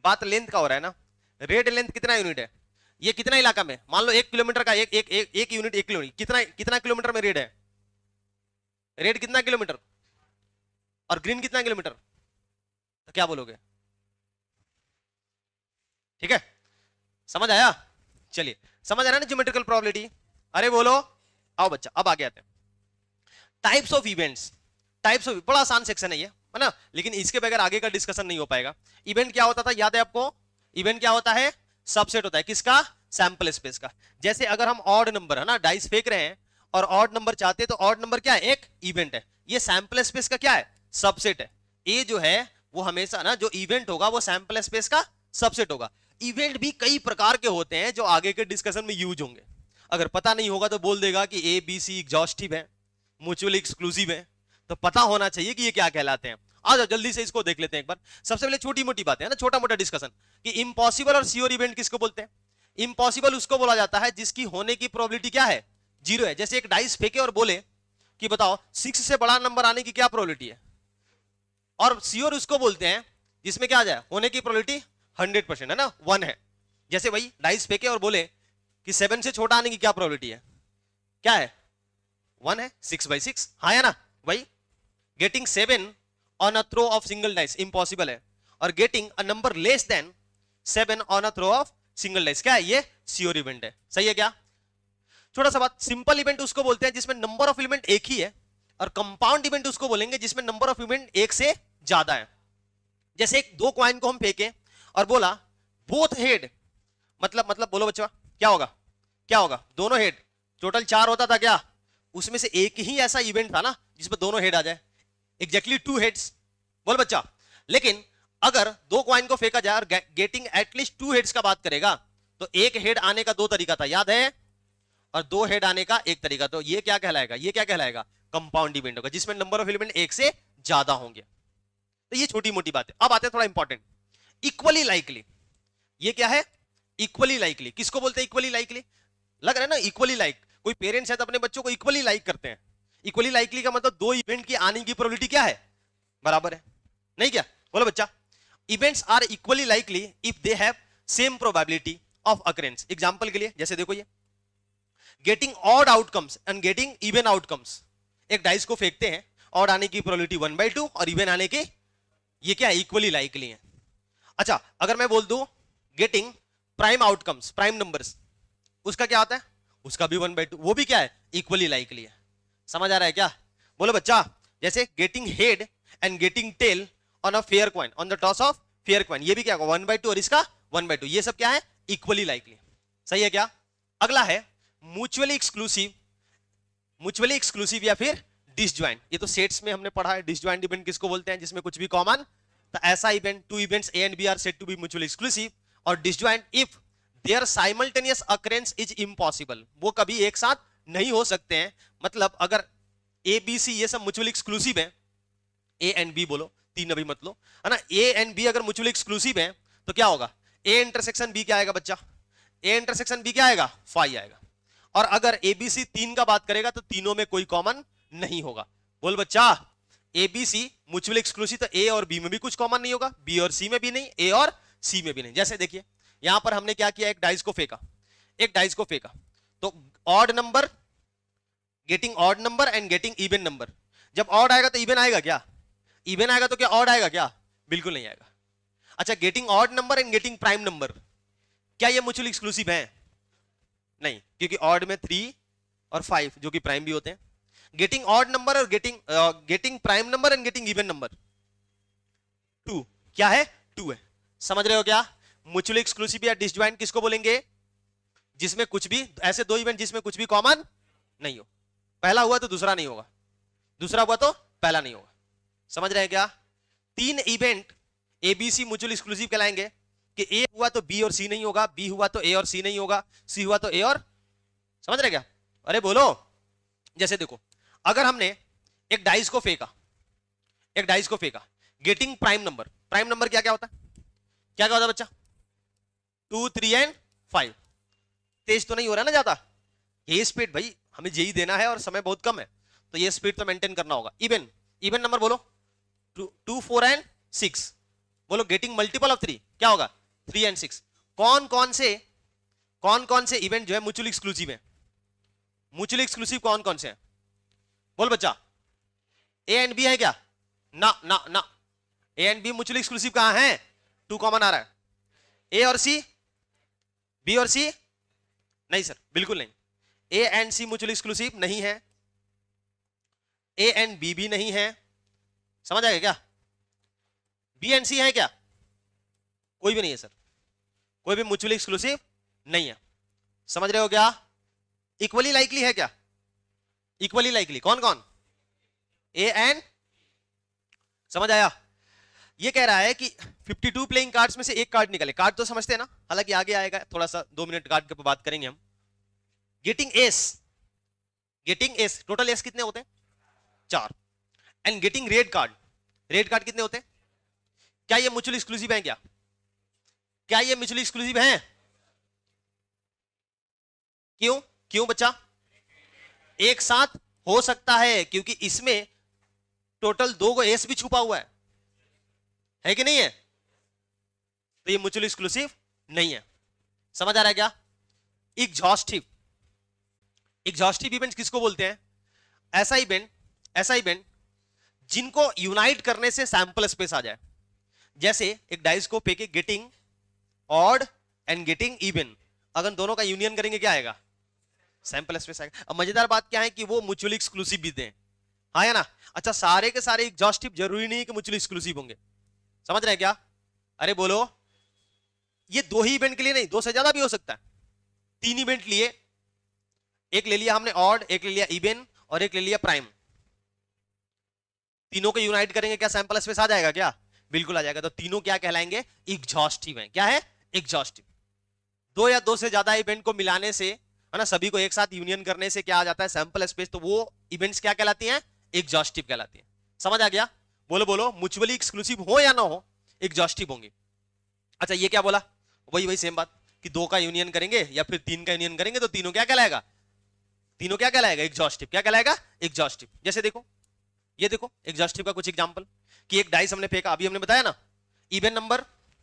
बात लेंथ का हो रहा है ना, रेड लेंथ कितना यूनिट है, ये कितना इलाका में, मान लो 1 किलोमीटर का एक यूनिट, 1 किलोमीटर कितना कितना किलोमीटर में रेड है, रेड कितना किलोमीटर और ग्रीन कितना किलोमीटर, तो क्या बोलोगे, ठीक है समझ आया। चलिए समझ आ रहा है ना ज्योमेट्रिकल प्रोबेबिलिटी, अरे बोलो, आओ बच्चा अब आगे आते हैं। Types of events, types of, बड़ा आसान सेक्शन है ये, है ना, लेकिन इसके बगैर आगे का डिस्कशन नहीं हो पाएगा। इवेंट क्या होता था, याद है आपको, इवेंट क्या होता है, सबसेट होता है किसका, सैंपल स्पेस का। जैसे अगर हम ऑड नंबर है ना डाइस फेंक रहे हैं और ऑड नंबर चाहते हैं, तो ऑड नंबर क्या है, एक इवेंट है, ये सैंपल स्पेस का क्या है, सबसेट है। ए जो है वो हमेशा ना जो इवेंट होगा वो सैंपल स्पेस का सबसेट होगा। इवेंट भी कई प्रकार के होते हैं जो आगे के डिस्कशन में यूज होंगे, अगर पता नहीं होगा तो बोल देगा कि ए बी सी एग्जॉस्टिव है, म्यूचुअली एक्सक्लूसिव है, तो पता होना चाहिए कि ये क्या कहलाते हैं। आ जाओ जल्दी से इसको देख लेते हैं एक बार। सबसे पहले छोटी मोटी बातें है ना, छोटा मोटा डिस्कशन कि इम्पॉसिबल और श्योर इवेंट किसको बोलते हैं। इम्पॉसिबल उसको बोला जाता है जिसकी होने की प्रोबेबिलिटी क्या है, 0 है। जैसे एक डाइस फेंके और बोले कि बताओ 6 से बड़ा नंबर आने की क्या प्रोबेबिलिटी है, और श्योर उसको बोलते हैं जिसमें क्या आ जाए, होने की प्रोबेबिलिटी 100% है ना, 1 है। जैसे भाई डाइस फेंके और बोले कि 7 से छोटा आने की क्या प्रोबेबिलिटी है, क्या है 1 है, 6/6, हाँ या ना भाई। Getting 7 on a throw of single dice impossible है, और getting a number less than 7 on a throw of single dice क्या है, ये श्योर इवेंट है। सही है क्या। छोटा सा बात, सिंपल इवेंट उसको बोलते हैं जिसमें नंबर ऑफ एलिमेंट एक ही है, और कंपाउंड इवेंट उसको बोलेंगे जिसमें नंबर ऑफ इवेंट एक से ज्यादा है। जैसे एक दो कॉइन को हम फेंके और बोला बोथ हेड, मतलब बोलो बच्चा क्या होगा, क्या होगा, दोनों हेड, टोटल 4 होता था क्या, उसमें से एक ही ऐसा इवेंट था ना जिसमें दोनों हेड आ जाए, एग्जैक्टली 2 हेड्स, बोल बच्चा। लेकिन अगर दो कॉइन को फेंका जाए और गेटिंग एटलीस्ट 2 हेड्स का बात करेगा, तो एक हेड आने का 2 तरीका था, याद है, और 2 हेड आने का 1 तरीका, तो ये क्या कहलाएगा, ये क्या कहलाएगा, कंपाउंड इवेंट होगा जिसमें नंबर ऑफ एलिमेंट एक से ज्यादा होंगे। तो ये छोटी मोटी बात है। अब आते हैं थोड़ा इंपॉर्टेंट, इक्वली लाइकली। ये क्या है, इक्वली लाइकली, किसको बोलते हैं इक्वली लाइकली, लग रहा है ना इक्वली लाइक, कोई पेरेंट्स है तो अपने बच्चों को इक्वली लाइक करते हैं। इक्वली लाइकली का मतलब दो इवेंट की आने की प्रोबेबिलिटी क्या है, बराबर है, नहीं क्या, बोलो बच्चा। Events are equally likely if they have same probability of occurrence. Example के लिए जैसे देखो ये getting odd outcomes and getting even outcomes. एक डाइस को फेंकते हैं, ऑड आने की प्रोबेबिलिटी 1/2 और इवन आने की, ये क्या है, इक्वली लाइकली है। अच्छा अगर मैं बोल दूं getting prime outcomes, prime numbers, उसका क्या आता है, उसका भी 1/2, वो भी क्या है, इक्वली लाइकली है। समझ आ रहा है क्या, बोलो बच्चा। जैसे getting head and getting tail on a fair coin, on the toss of fair coin, ये भी क्या होगा 1/2 और इसका 1/2, ये सब क्या है, इक्वली लाइकली। सही है क्या। अगला है म्यूचुअली एक्सक्लूसिव, म्यूचुअली एक्सक्लूसिव या फिर डिसजॉइंट। ये तो सेट्स में हमने पढ़ा है, डिसजॉइंट इवेंट किसको बोलते हैं, जिसमें कुछ भी कॉमन, तो ऐसा event, 2 events A and B are said to be mutually exclusive, और disjoint if there simultaneous occurrence is impossible, वो कभी एक साथ नहीं हो सकते हैं। मतलब अगर ए बी सी ये सब म्यूचुअली एक्सक्लूसिव है, ए एंड बी बोलो, तीन अभी मत लो, है ना, ए एंड बी अगर म्यूचुअली एक्सक्लूसिव है तो क्या होगा, ए इंटरसेक्शन बी क्या आएगा बच्चा, ए इंटरसेक्शन बी क्या आएगा, फाई आएगा। और अगर एबीसी तीन का बात करेगा तो तीनों में कोई कॉमन नहीं होगा। बोल बच्चा, एबीसी म्यूचुअली एक्सक्लूसिव तो ए और बी में भी कुछ कॉमन नहीं होगा, बी और सी में भी नहीं, ए और सी में भी नहीं। जैसे देखिए यहां पर हमने क्या किया, एक डाइस को फेंका, एक डाइस को फेंका, तो odd number getting odd number and getting even number. जब ऑड आएगा तो इवन आएगा क्या, इवन आएगा तो क्या ऑड आएगा क्या, बिल्कुल नहीं आएगा। अच्छा, getting odd number and getting prime number, क्या ये म्यूचुअली एक्सक्लूसिव है, नहीं, क्योंकि ऑड में 3 और 5 जो कि प्राइम भी होते हैं। गेटिंग ऑड नंबर और getting prime number and getting even number 2 क्या है, 2 है। समझ रहे हो क्या, म्यूचुअली एक्सक्लूसिव या डिसजॉइंट किसको बोलेंगे, जिसमें कुछ भी, ऐसे दो इवेंट जिसमें कुछ भी कॉमन नहीं हो, पहला हुआ तो दूसरा नहीं होगा, दूसरा हुआ तो पहला नहीं होगा। समझ रहे हैं क्या, तीन इवेंट एबीसी म्यूचुअली एक्सक्लूसिव कहलाएंगे कि ए हुआ तो बी और सी नहीं होगा, बी हुआ तो ए और सी नहीं होगा, सी हुआ तो ए और, समझ रहे क्या, अरे बोलो। जैसे देखो, अगर हमने एक डाइस को फेंका, एक डाइस को फेंका, getting prime number, prime number क्या क्या होता है, क्या क्या होता है बच्चा, 2 3 एंड 5। तेज तो नहीं हो रहा ना ज्यादा, ये स्पीड भाई हमें जेई देना है और समय बहुत कम है, तो ये स्पीड तो मेंटेन करना होगा। इवन, इवन नंबर बोलो, 2 4 एंड 6, बोलो गेटिंग मल्टीपल ऑफ 3 क्या होगा, 3 एंड 6। कौन कौन से इवेंट जो है म्यूचुअली एक्सक्लूसिव है, म्यूचुअली एक्सक्लूसिव कौन कौन से हैं, बोल बच्चा, ए एंड बी है क्या, ना ना ना, A and B mutually exclusive कहां है, 2 कॉमन आ रहा है, ए और सी, बी और सी नहीं सर बिल्कुल नहीं, A and C mutually exclusive नहीं है, ए एंड बी भी नहीं है, समझ आएगा क्या, बी एंड सी है क्या, कोई भी नहीं है सर, कोई भी म्यूचुअली एक्सक्लूसिव नहीं है। समझ रहे हो क्या, इक्वली लाइकली है क्या, इक्वली लाइकली कौन कौन, ए एंड, समझ आया। ये कह रहा है कि 52 प्लेइंग कार्ड्स में से एक कार्ड निकले, कार्ड तो समझते हैं ना, हालांकि आगे आएगा थोड़ा सा, 2 मिनट कार्ड के ऊपर बात करेंगे हम। Getting S, getting S, total S कितने होते हैं, 4, and getting red card, red card कितने होते हैं, क्या ये म्यूचुअली एक्सक्लूसिव है, क्या ये म्यूचुअली एक्सक्लूसिव है, क्यों क्यों बच्चा, एक साथ हो सकता है क्योंकि इसमें टोटल 2 को एस भी छुपा हुआ है कि नहीं है, तो ये म्यूचुअली एक्सक्लूसिव नहीं है। समझ आ रहा है क्या, एग्जॉस्टिव, एग्जॉस्टिव इवेंट किसको बोलते हैं, ऐसा इवेंट जिनको यूनाइट करने से सैंपल स्पेस आ जाए। जैसे एक डाइस को फेंके, getting odd and getting even, अगर दोनों का यूनियन करेंगे क्या आएगा, सैंपल स्पेस आएगा। अब मजेदार बात क्या है कि वो म्यूचुअली एक्सक्लूसिव भी दें, हाँ या ना। अच्छा, सारे के सारे एग्जॉस्टिव जरूरी नहीं है कि म्यूचुअली एक्सक्लूसिव होंगे, समझ रहे हैं क्या, अरे बोलो, ये 2 ही इवेंट के लिए नहीं, 2 से ज्यादा भी हो सकता है। 3 इवेंट लिए, एक ले लिया हमने ऑड, एक ले लिया इवन और एक ले लिया प्राइम, तीनों को यूनाइट करेंगे क्या सैंपल स्पेस आ जाएगा क्या, बिल्कुल आ जाएगा। तो तीनों क्या कहलाएंगे, एग्जॉस्टिव हैं, क्या है, एग्जॉस्टिव। 2 या 2 से ज्यादा इवेंट को मिलाने से, है ना, सभी को एक साथ यूनियन करने से क्या आ जाता है, सैंपल स्पेस, तो वो इवेंट्स क्या कहलाती हैं, एग्जॉस्टिव कहलाती हैं। समझ आ गया, बोलो बोलो, म्यूचुअली एक्सक्लूसिव हो या ना हो, एग्जॉस्टिव होंगे। अच्छा, ये क्या बोला, वही सेम बात कि 2 का यूनियन करेंगे या फिर 3 का यूनियन करेंगे तो तीनों क्या कहलाएगा, तीनों क्या कहलाएगा, एग्जॉस्टिव, क्या कहलाएगा, एग्जॉस्टिव। जैसे देखो, ये देखो एग्जॉस्टिव का कुछ एग्जांपल, कि एक डाइस हमने फेंका, अभी हमने बताया ना, इवन नंबर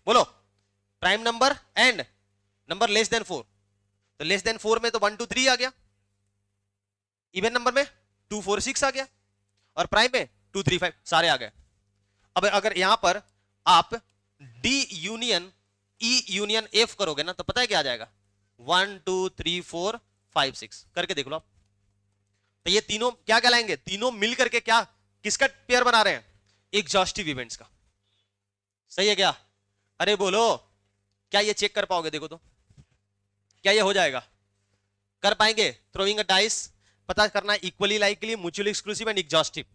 बोलो, prime number and number less then 4, तो लेस देन 4 में तो 1 2 3 आ गया, इवन नंबर में 2 4 6 आ गया, और प्राइम में 2 3 5 सारे आ गए। अब अगर यहां पर आप D union E union F करोगे ना, तो पता है क्या आ जाएगा, 1 2 3 4 5 6 करके देख लो आप, तो ये तीनों क्या कहलाएंगे, तीनों मिल करके क्या, किसका पेयर बना रहे हैं, एग्जॉस्टिव इवेंट्स का। सही है क्या, अरे बोलो, क्या ये चेक कर पाओगे, देखो तो क्या ये हो जाएगा, कर पाएंगे, थ्रोइंग अ डाइस, पता करना equally likely, mutually exclusive and exhaustive,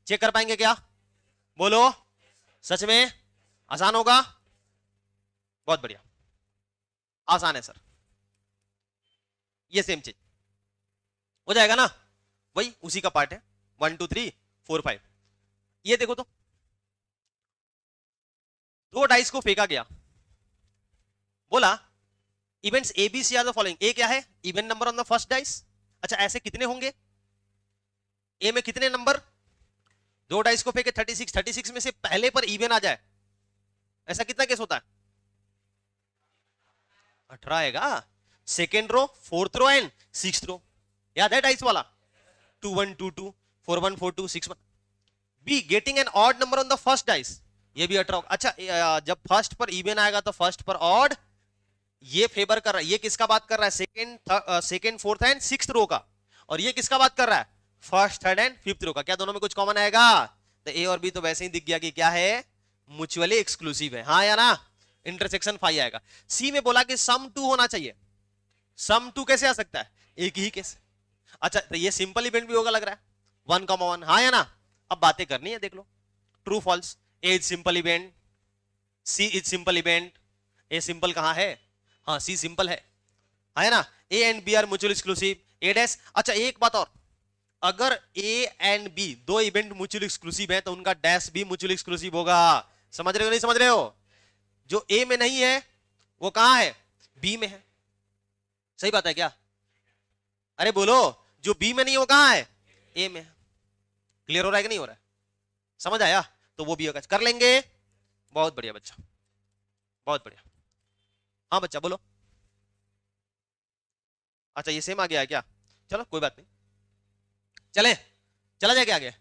check कर पाएंगे क्या, बोलो, सच में आसान होगा, बहुत बढ़िया। आसान है सर, ये सेम चीज हो जाएगा ना, वही उसी का पार्ट है। 1 2 3 4 5। ये देखो तो, दो डाइस को फेंका गया, बोला events A B C are the following. A क्या है? Event number on the first dice. अच्छा ऐसे कितने होंगे? ए में कितने नंबर? दो डाइस को फेंके 36, 36 में से पहले पर इवन आ जाए, ऐसा कितना केस होता है? 18 आएगा। Second row, fourth row and sixth row, याद है डाइस वाला? 2 1 2 2 4 1 4 2 6 1। Be getting an odd number on the first dice, ये भी 18 होगा। अच्छा जब फर्स्ट पर इवन आएगा तो फर्स्ट पर ऑड, ये फेवर कर रहा है, ये किसका बात कर रहा है? Second fourth and sixth row का। और ये किसका बात कर रहा है? First third and fifth row का। क्या दोनों में कुछ कॉमन आएगा? तो ए और बी तो वैसे ही दिख गया कि क्या है, म्यूचुअली एक्सक्लूसिव है, हाँ या ना? इंटरसेक्शन 5 आएगा। सी में बोला कि सम 2 होना चाहिए। सम 2 कैसे आ सकता है? एक ही केस। अच्छा तो ये सिंपल इवेंट भी होगा लग रहा है, 1, 1, हाँ या ना? अब बातें करनी है, देख लो true false. A is simple event, C is simple event. A simple कहां है? हाँ सी सिंपल है ना? A and B are mutual exclusive, A dash. अच्छा एक बात और, अगर ए एंड बी दो इवेंट म्यूचुअल एक्सक्लूसिव है तो उनका डैश भी म्यूचुअल एक्सक्लूसिव होगा। समझ रहे हो नहीं समझ रहे हो? जो ए में नहीं है वो कहां है? बी में है। सही बात है क्या? अरे बोलो, जो बी में नहीं हो कहां है? ए में है। क्लियर हो रहा है कि नहीं हो रहा है? समझ आया? तो वो भी होगा, कर लेंगे। बहुत बढ़िया बच्चा, बहुत बढ़िया। हाँ बच्चा बोलो। अच्छा ये सेम आ गया है क्या? चलो कोई बात नहीं, चले चला जाए आगे।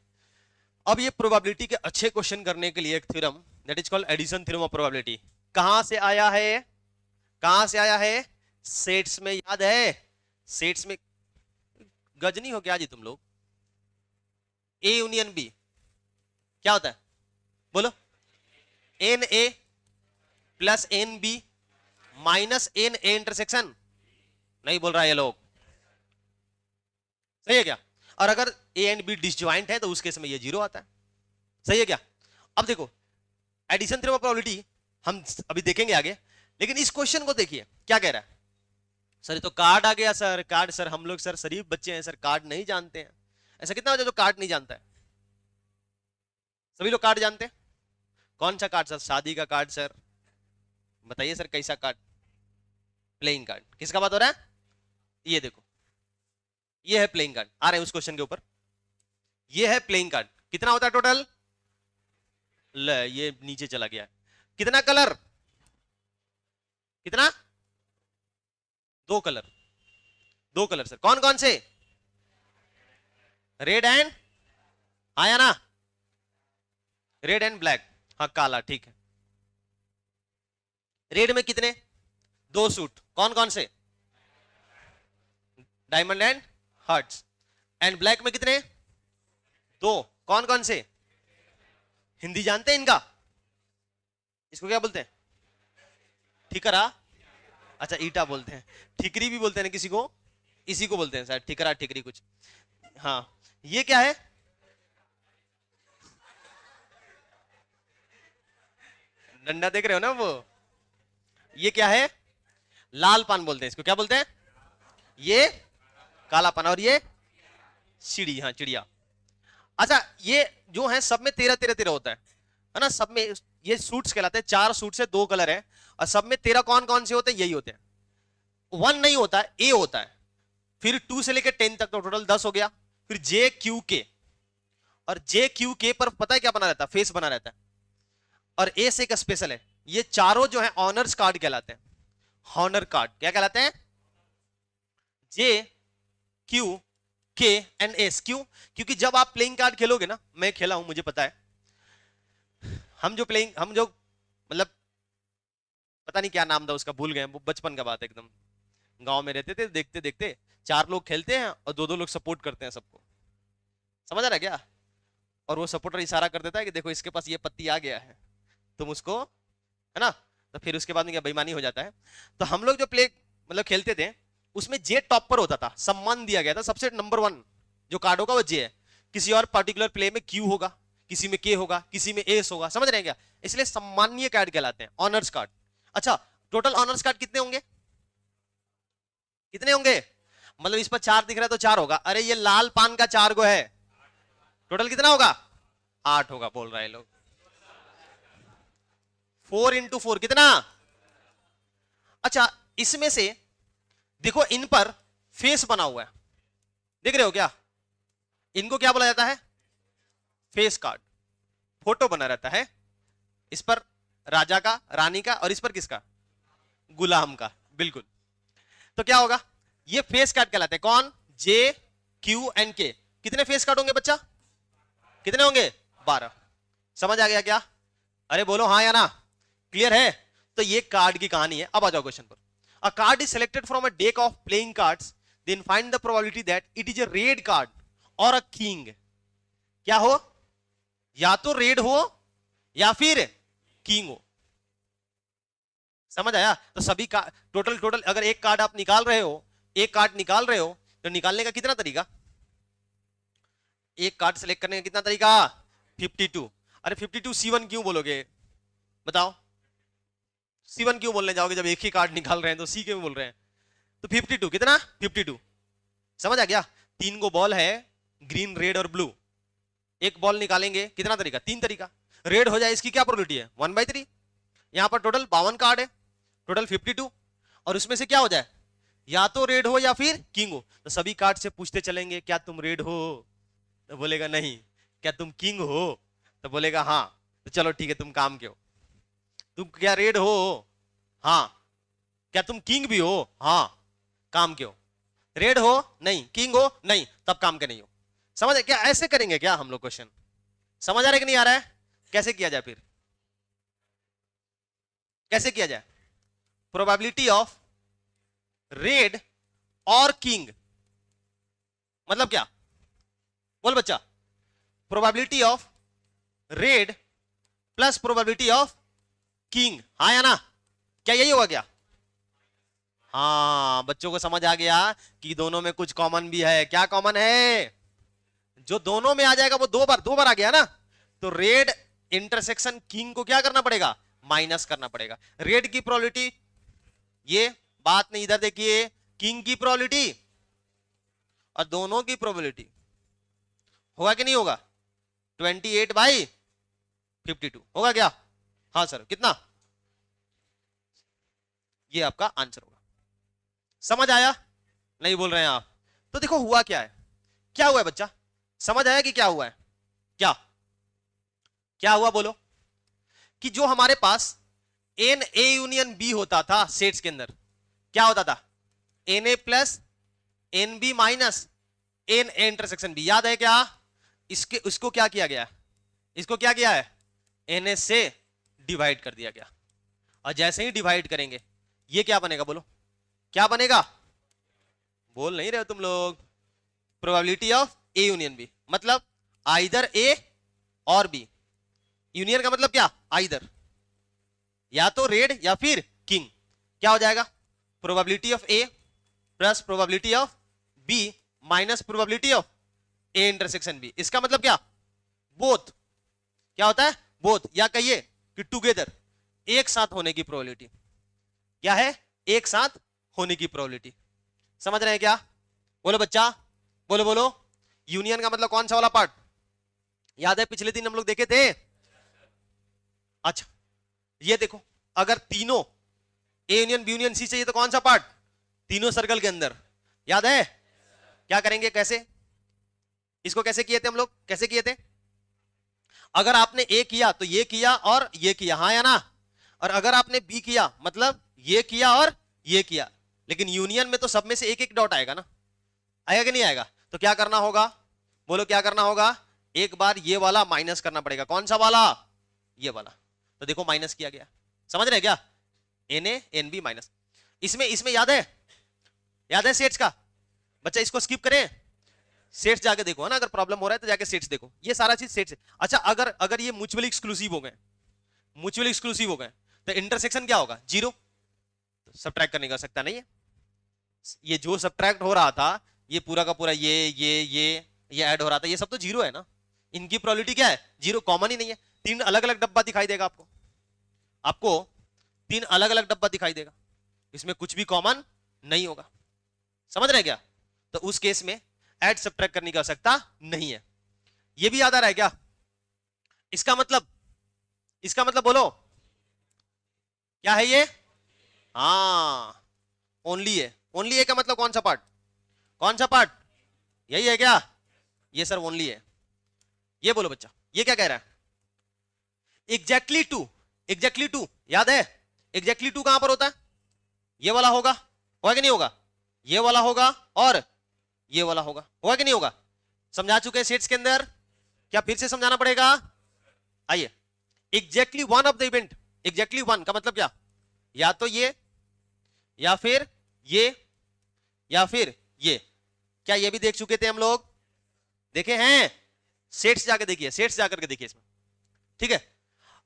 अब ये प्रोबेबिलिटी के अच्छे क्वेश्चन करने के लिए एक theorem that is called addition theorem of probability. कहां से आया है? कहां से आया है? सेट्स में, याद है? सेट्स में गजनी हो क्या जी तुम लोग? ए यूनियन बी क्या होता है? बोलो। N A plus n B minus n A intersection. नहीं बोल रहा है ये लोग, सही है क्या? और अगर ए एंड बी डिसजॉइंट है तो उस केस में ये 0 आता है। सही है क्या? अब देखो एडिशन थ्योरम ऑफ प्रोबेबिलिटी हम अभी देखेंगे आगे, लेकिन इस क्वेश्चन को देखिए क्या कह रहा है। सर ये तो कार्ड आ गया सर, कार्ड। सर हम लोग सर शरीफ बच्चे हैं सर, कार्ड नहीं जानते हैं। ऐसा कितना बच्चा जो कार्ड नहीं जानता है? सभी लोग कार्ड जानते हैं। कौन सा कार्ड सर? शादी का कार्ड सर। बताइए सर कैसा कार्ड? Playing card. किसका बात हो रहा है? ये देखो, ये है प्लेइंग कार्ड। आ रहे हैं उस क्वेश्चन के ऊपर। ये है प्लेइंग कार्ड। कितना होता है टोटल? ले ये नीचे चला गया। कितना कलर? कितना? 2 कलर। 2 कलर सर, कौन कौन से? रेड एंड, आया ना? रेड एंड ब्लैक, हाँ काला, ठीक है। रेड में कितने? 2 सूट, कौन कौन से? Diamond and hearts. And black में कितने? 2, कौन कौन से? हिंदी जानते हैं इनका? इसको क्या बोलते हैं? ठिकरा। अच्छा ईटा बोलते हैं। ठिकरी भी बोलते हैं ना किसी को, इसी को बोलते हैं शायद, ठिकरा ठिकरी कुछ। हाँ ये क्या है? डंडा देख रहे हो ना वो? ये क्या है? लाल पान बोलते हैं इसको। क्या बोलते हैं? ये काला पान। और ये चिड़ी, हाँ चिड़िया। अच्छा ये जो है सब में 13 13 13 होता है ना? सब में ये सूट्स कहलाते हैं। 4 सूट से 2 कलर है और सब में 13 कौन कौन से होते हैं? यही होते हैं। 1 नहीं होता है, ए होता है। फिर 2 से लेकर 10 तक तो टोटल 10 हो गया। फिर जे क्यू के, और जे क्यू के पर पता है क्या बना रहता है? फेस बना रहता है। और ए से एक स्पेशल है, ये चारों जो है ऑनर्स कार्ड कहलाते हैं। हॉनर कार्ड क्या कहलाते हैं? जे क्यू के एंड एस। क्यों? क्योंकि जब आप प्लेइंग कार्ड खेलोगे ना, मैं खेला हूं मुझे पता है, हम जो मतलब पता नहीं क्या नाम था उसका, भूल गए, बचपन का बात है एकदम। गांव में रहते थे, देखते देखते 4 लोग खेलते हैं और 2 2 लोग सपोर्ट करते हैं सबको। समझ आ रहा है क्या? और वो सपोर्टर इशारा कर देता है कि देखो इसके पास ये पत्ती आ गया है, तुम उसको, है ना? तो फिर उसके बाद में क्या बेईमानी हो जाता है। तो हम लोग जो मतलब खेलते थे उसमें जे टॉप पर होता था, सम्मान दिया गया था। सबसे नंबर 1 जो कार्ड होगा वो जे है। किसी और पर्टिकुलर प्ले में क्यू होगा, किसी में के होगा, किसी में एस होगा। समझ रहे हैं क्या? इसलिए सम्मानीय कार्ड कहलाते हैं, ऑनर्स कार्ड। अच्छा टोटल ऑनर्स कार्ड कितने होंगे? कितने होंगे? मतलब इस पर 4 दिख रहा है तो 4 होगा। अरे ये लाल पान का 4 गो है, टोटल कितना होगा? 8 होगा बोल रहे हैं लोग। 4 इंटू 4 कितना? अच्छा इसमें से देखो इन पर फेस बना हुआ है, देख रहे हो क्या? इनको क्या बोला जाता है? Face card. फोटो बना रहता है, इस पर राजा का, रानी का, और इस पर किसका? गुलाम का। बिल्कुल। तो क्या होगा? ये फेस कार्ड कहलाते हैं। कौन? जे, क्यू एंड के। कितने फेस कार्ड होंगे बच्चा? कितने होंगे? 12। समझ आ गया क्या? अरे बोलो हाँ या ना, क्लियर है? तो ये कार्ड की कहानी है। अब आ जाओ क्वेश्चन पर। A card is selected from a deck of playing cards, then find the probability that it is a red card और अ किंग। क्या हो? या तो रेड हो या फिर किंग हो। समझ आया? तो सभी का टोटल अगर एक कार्ड आप निकाल रहे हो, एक कार्ड निकाल रहे हो, तो निकालने का कितना तरीका? एक कार्ड सेलेक्ट करने का कितना तरीका? 52। अरे 52 C1 क्यों बोलोगे? बताओ, C1 क्यों बोलने जाओगे जब एक ही कार्ड निकाल रहे हैं? तो C क्यों बोल रहे हैं? तो 52 कितना? 52। समझ आ गया? 3 गो बॉल है, ग्रीन, रेड और ब्लू। एक बॉल निकालेंगे, कितना तरीका? 3 तरीका। रेड हो जाए इसकी क्या प्रोबेबिलिटी है? 1/3। यहां पर टोटल 52 कार्ड है, टोटल 52, और उसमें से क्या हो जाए? या तो रेड हो या फिर किंग हो। तो सभी कार्ड से पूछते चलेंगे, क्या तुम रेड हो? तो बोलेगा नहीं। क्या तुम किंग हो? तो बोलेगा हाँ। तो चलो ठीक है, तुम काम के हो। तुम क्या रेड हो? हाँ। क्या तुम किंग भी हो? हाँ। काम के हो। रेड हो? नहीं। किंग हो? नहीं। तब काम के नहीं हो। समझ क्या? ऐसे करेंगे क्या हम लोग क्वेश्चन? समझ आ रहा है कि नहीं आ रहा है? कैसे किया जाए फिर? कैसे किया जाए? प्रोबेबिलिटी ऑफ रेड और किंग मतलब क्या? बोल बच्चा। Probability of red plus probability of king, हाँ या ना? क्या यही होगा क्या? हाँ, बच्चों को समझ आ गया कि दोनों में कुछ कॉमन भी है। क्या कॉमन है? जो दोनों में आ जाएगा वो दो बार आ गया ना। तो रेड इंटरसेक्शन किंग को क्या करना पड़ेगा? माइनस करना पड़ेगा। रेड की प्रोबेबिलिटी, ये बात नहीं, इधर देखिए, किंग की प्रोबेबिलिटी और दोनों की प्रोबेबिलिटी होगा कि नहीं होगा? 28/52 होगा क्या? हाँ सर, कितना? ये आपका आंसर होगा। समझ आया? नहीं बोल रहे हैं आप? तो देखो हुआ क्या है, क्या हुआ है बच्चा? समझ आया कि क्या हुआ है? क्या क्या हुआ बोलो? कि जो हमारे पास एन ए यूनियन बी होता था सेट्स के अंदर, क्या होता था? N A plus n B minus n A intersection B. याद है क्या? इसके उसको क्या किया गया? इसको क्या किया है? एन ए से डिवाइड कर दिया गया। और जैसे ही डिवाइड करेंगे ये क्या बनेगा बोलो? क्या बनेगा? बोल नहीं रहे हो तुम लोग? Probability of A union B, मतलब आइदर ए और बी। यूनियन का मतलब क्या? आइदर, या तो रेड या फिर किंग। क्या हो जाएगा? Probability of A plus probability of B minus probability of A intersection B. इसका मतलब क्या? बोथ। क्या होता है? बोथ, या कहिए कि टुगेदर, एक साथ होने की प्रोबेबिलिटी। क्या है? एक साथ होने की प्रोबेबिलिटी। समझ रहे हैं क्या? बोलो बच्चा, बोलो बोलो। यूनियन का मतलब कौन सा वाला पार्ट? याद है पिछले दिन हम लोग देखे थे? अच्छा ये देखो, अगर तीनों A union B union C चाहिए तो कौन सा पार्ट? तीनों सर्कल के अंदर। याद है? क्या करेंगे? कैसे? इसको कैसे किए थे हम लोग? कैसे किए थे? अगर आपने ए किया तो ये किया और ये किया, हाँ या ना? और अगर आपने बी किया मतलब ये किया और ये किया। लेकिन यूनियन में तो सब में से एक एक डॉट आएगा ना, आएगा कि नहीं आएगा? तो क्या करना होगा? बोलो क्या करना होगा? एक बार ये वाला माइनस करना पड़ेगा। कौन सा वाला? ये वाला। तो देखो माइनस किया गया। समझ रहे क्या? N A n B minus. इसमें इसमें याद है? याद है सेट्स का? बच्चा इसको स्किप करें, सेट्स जाके देखो, है ना? अगर प्रॉब्लम हो रहा है तो जाके सेट्स देखो, ये सारा चीज सेट्स है। अच्छा अगर अगर ये म्यूचुअली एक्सक्लूसिव हो गए, म्यूचुअली एक्सक्लूसिव हो गए, तो इंटरसेक्शन क्या होगा? 0। तो सब्ट्रैक्ट करने का सकता नहीं है। ये जो सब्ट्रैक्ट हो रहा था, ये पूरा का पूरा ये ऐड हो रहा था, ये सब तो 0 है ना। इनकी प्रोबेबिलिटी क्या है? 0, कॉमन ही नहीं है। 3 अलग अलग डब्बा दिखाई देगा आपको, आपको 3 अलग अलग डब्बा दिखाई देगा, इसमें कुछ भी कॉमन नहीं होगा। समझ रहे हैं क्या? तो उस केस में ऐड सब्ट्रैक्ट करने की आवश्यकता नहीं है। ये भी याद आ रहा है क्या? इसका मतलब बोलो क्या है ये? हाँ, ओनली है। ओनली है का मतलब कौन सा पार्ट? कौन सा पार्ट? यही है क्या? ये सर ओनली है। ये बोलो बच्चा, ये क्या कह रहा है? एग्जैक्टली टू याद है? एग्जैक्टली टू कहां पर होता है? ये वाला होगा कि नहीं होगा? ये वाला होगा और ये वाला होगा कि नहीं होगा? समझा चुके हैं सेट्स के अंदर, क्या फिर से समझाना पड़ेगा? आइए, exactly one of the event. Exactly one का मतलब क्या? या तो ये, या फिर ये, या फिर ये। क्या ये भी देख चुके थे हम लोग? देखे हैं? सेट्स जाकर देखिए, सेट्स जाकर के देखिए इसमें, ठीक है?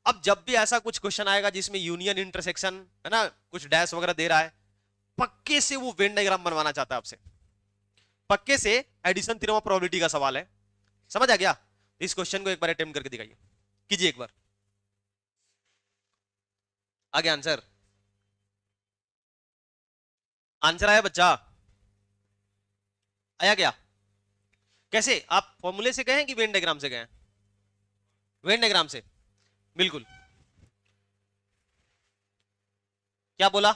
अब जब भी ऐसा कुछ क्वेश्चन आएगा जिसमें यूनियन इंटरसेक्शन है ना, कुछ डैश वगैरह दे रहा है, पक्के से वो वेन डायग्राम बनवाना चाहता है आपसे, पक्के से एडिशन थ्योरम ऑफ प्रोबेबिलिटी का सवाल है। समझ आ गया? इस क्वेश्चन को एक बार अटेम्प्ट करके दिखाइए, कीजिए एक बार। आ गया आंसर? आंसर आया बच्चा? आया क्या? कैसे? आप फॉर्मूले से गए हैं कि वेन डायग्राम से गए हैं? वेन डायग्राम से, बिल्कुल। क्या बोला?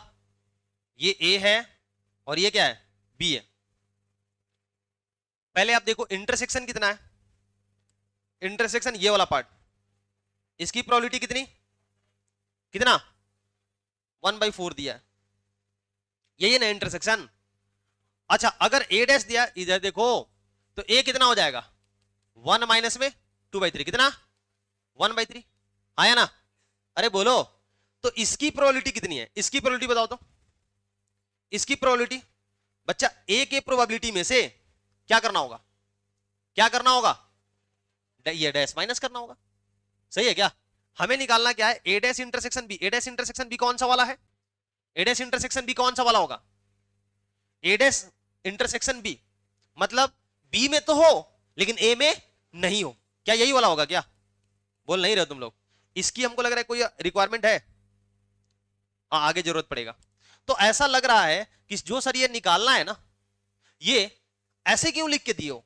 ये ए है और ये क्या है? बी है। पहले आप देखो इंटरसेक्शन कितना है। इंटरसेक्शन ये वाला पार्ट, इसकी प्रोबेबिलिटी कितनी? कितना? 1/4 दिया है। यही है ना इंटरसेक्शन? अच्छा, अगर ए डैश दिया इधर देखो, तो ए कितना हो जाएगा? 1 माइनस में 2/3, कितना? 1/3 आया ना? अरे बोलो, तो इसकी प्रोबेबिलिटी कितनी है? इसकी प्रोबेबिलिटी बताओ तो। इसकी प्रोबेबिलिटी बच्चा, ए के प्रोबेबिलिटी में से क्या करना होगा? क्या करना होगा? ये डैश माइनस करना होगा। सही है क्या? हमें निकालना क्या है? ए डैश इंटरसेक्शन बी। ए डैश इंटरसेक्शन बी कौन सा वाला है? ए डैश इंटरसेक्शन बी कौन सा वाला होगा? ए डैश इंटरसेक्शन बी मतलब बी में तो हो लेकिन ए में नहीं हो। क्या यही वाला होगा क्या? बोल नहीं रहे तुम लोग। इसकी हमको लग रहा है कोई रिक्वायरमेंट है? हाँ, आगे जरूरत पड़ेगा। तो ऐसा लग रहा है कि जो सर ये निकालना है ना, ये ऐसे क्यों लिख के दियो?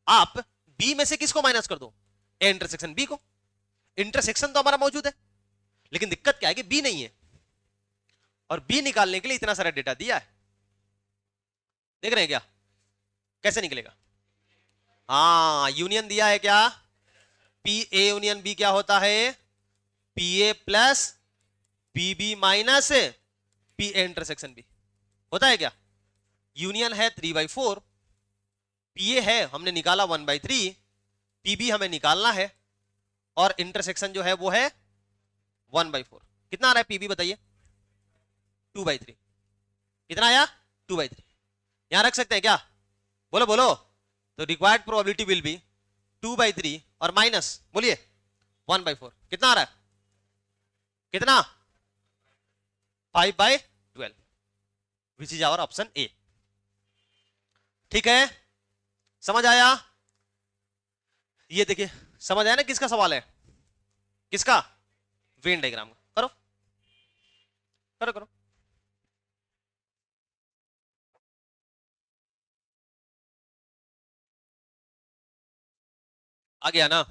आप बी में से किसको माइनस कर दो? ए इंटरसेक्शन बी को। इंटरसेक्शन तो हमारा मौजूद है, लेकिन दिक्कत क्या है कि बी नहीं है, और बी निकालने के लिए इतना सारा डेटा दिया है। देख रहे हैं क्या? कैसे निकलेगा? हाँ, यूनियन दिया है क्या? पी ए यूनियन बी क्या होता है? P A plus P B minus P A intersection B होता है क्या? यूनियन है 3/4, पी ए है हमने निकाला 1/3, पी बी हमें निकालना है, और इंटरसेक्शन जो है वो है 1/4। कितना आ रहा है पी बी बताइए? 2/3। कितना आया? 2/3। यहां रख सकते हैं क्या? बोलो बोलो। तो रिक्वायर्ड प्रोबेबिलिटी विल बी 2/3 और माइनस बोलिए 1/4। कितना आ रहा है? कितना? 5/12, which is our option A. ठीक है, समझ आया? ये देखिए, समझ आया ना किसका सवाल है? किसका? वेन डायग्राम का। करो करो करो। आ गया ना?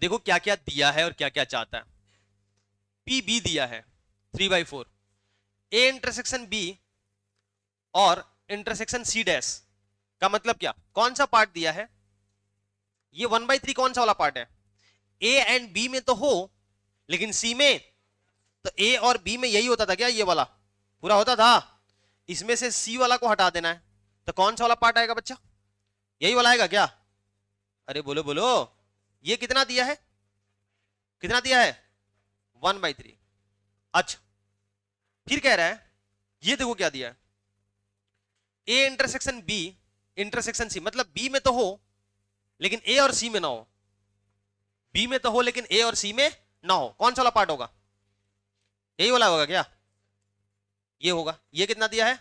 देखो क्या क्या दिया है और क्या क्या चाहता है। पी बी दिया है 3/4, ए इंटरसेक्शन बी और इंटरसेक्शन सी डैश का मतलब क्या? कौन सा पार्ट दिया है? ये 1/3 कौन सा वाला पार्ट है? ए एंड बी में तो हो, लेकिन सी में तो ए और बी में यही होता था क्या? ये वाला पूरा होता था। इसमें से सी वाला को हटा देना है, तो कौन सा वाला पार्ट आएगा बच्चा? यही वाला आएगा क्या? अरे बोलो बोलो। ये कितना दिया है? कितना दिया है? 1/3। अच्छा, फिर कह रहा है ये देखो क्या दिया है, A intersection B intersection C, मतलब बी में तो हो लेकिन ए और सी में ना हो, बी में तो हो लेकिन ए और सी में ना हो। कौन सा वाला पार्ट होगा? यही वाला होगा क्या? ये होगा। ये कितना दिया है?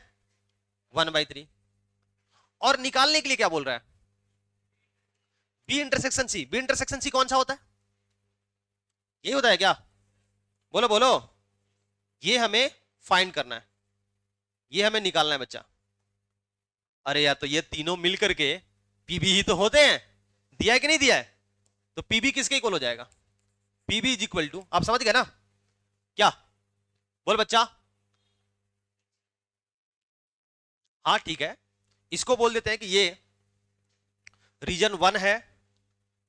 1/3। और निकालने के लिए क्या बोल रहा है? B intersection C. B intersection C कौन सा होता है? यही होता है क्या? बोलो बोलो। ये हमें फाइंड करना है, ये हमें निकालना है बच्चा। अरे यार तो ये तीनों मिल करके पीबी ही तो होते हैं, दिया है कि नहीं दिया है? तो पीबी किसके इक्वल हो जाएगा? पीबी इज इक्वल टू, आप समझ गए ना क्या? बोल बच्चा। हाँ ठीक है, इसको बोल देते हैं कि ये रीजन 1 है,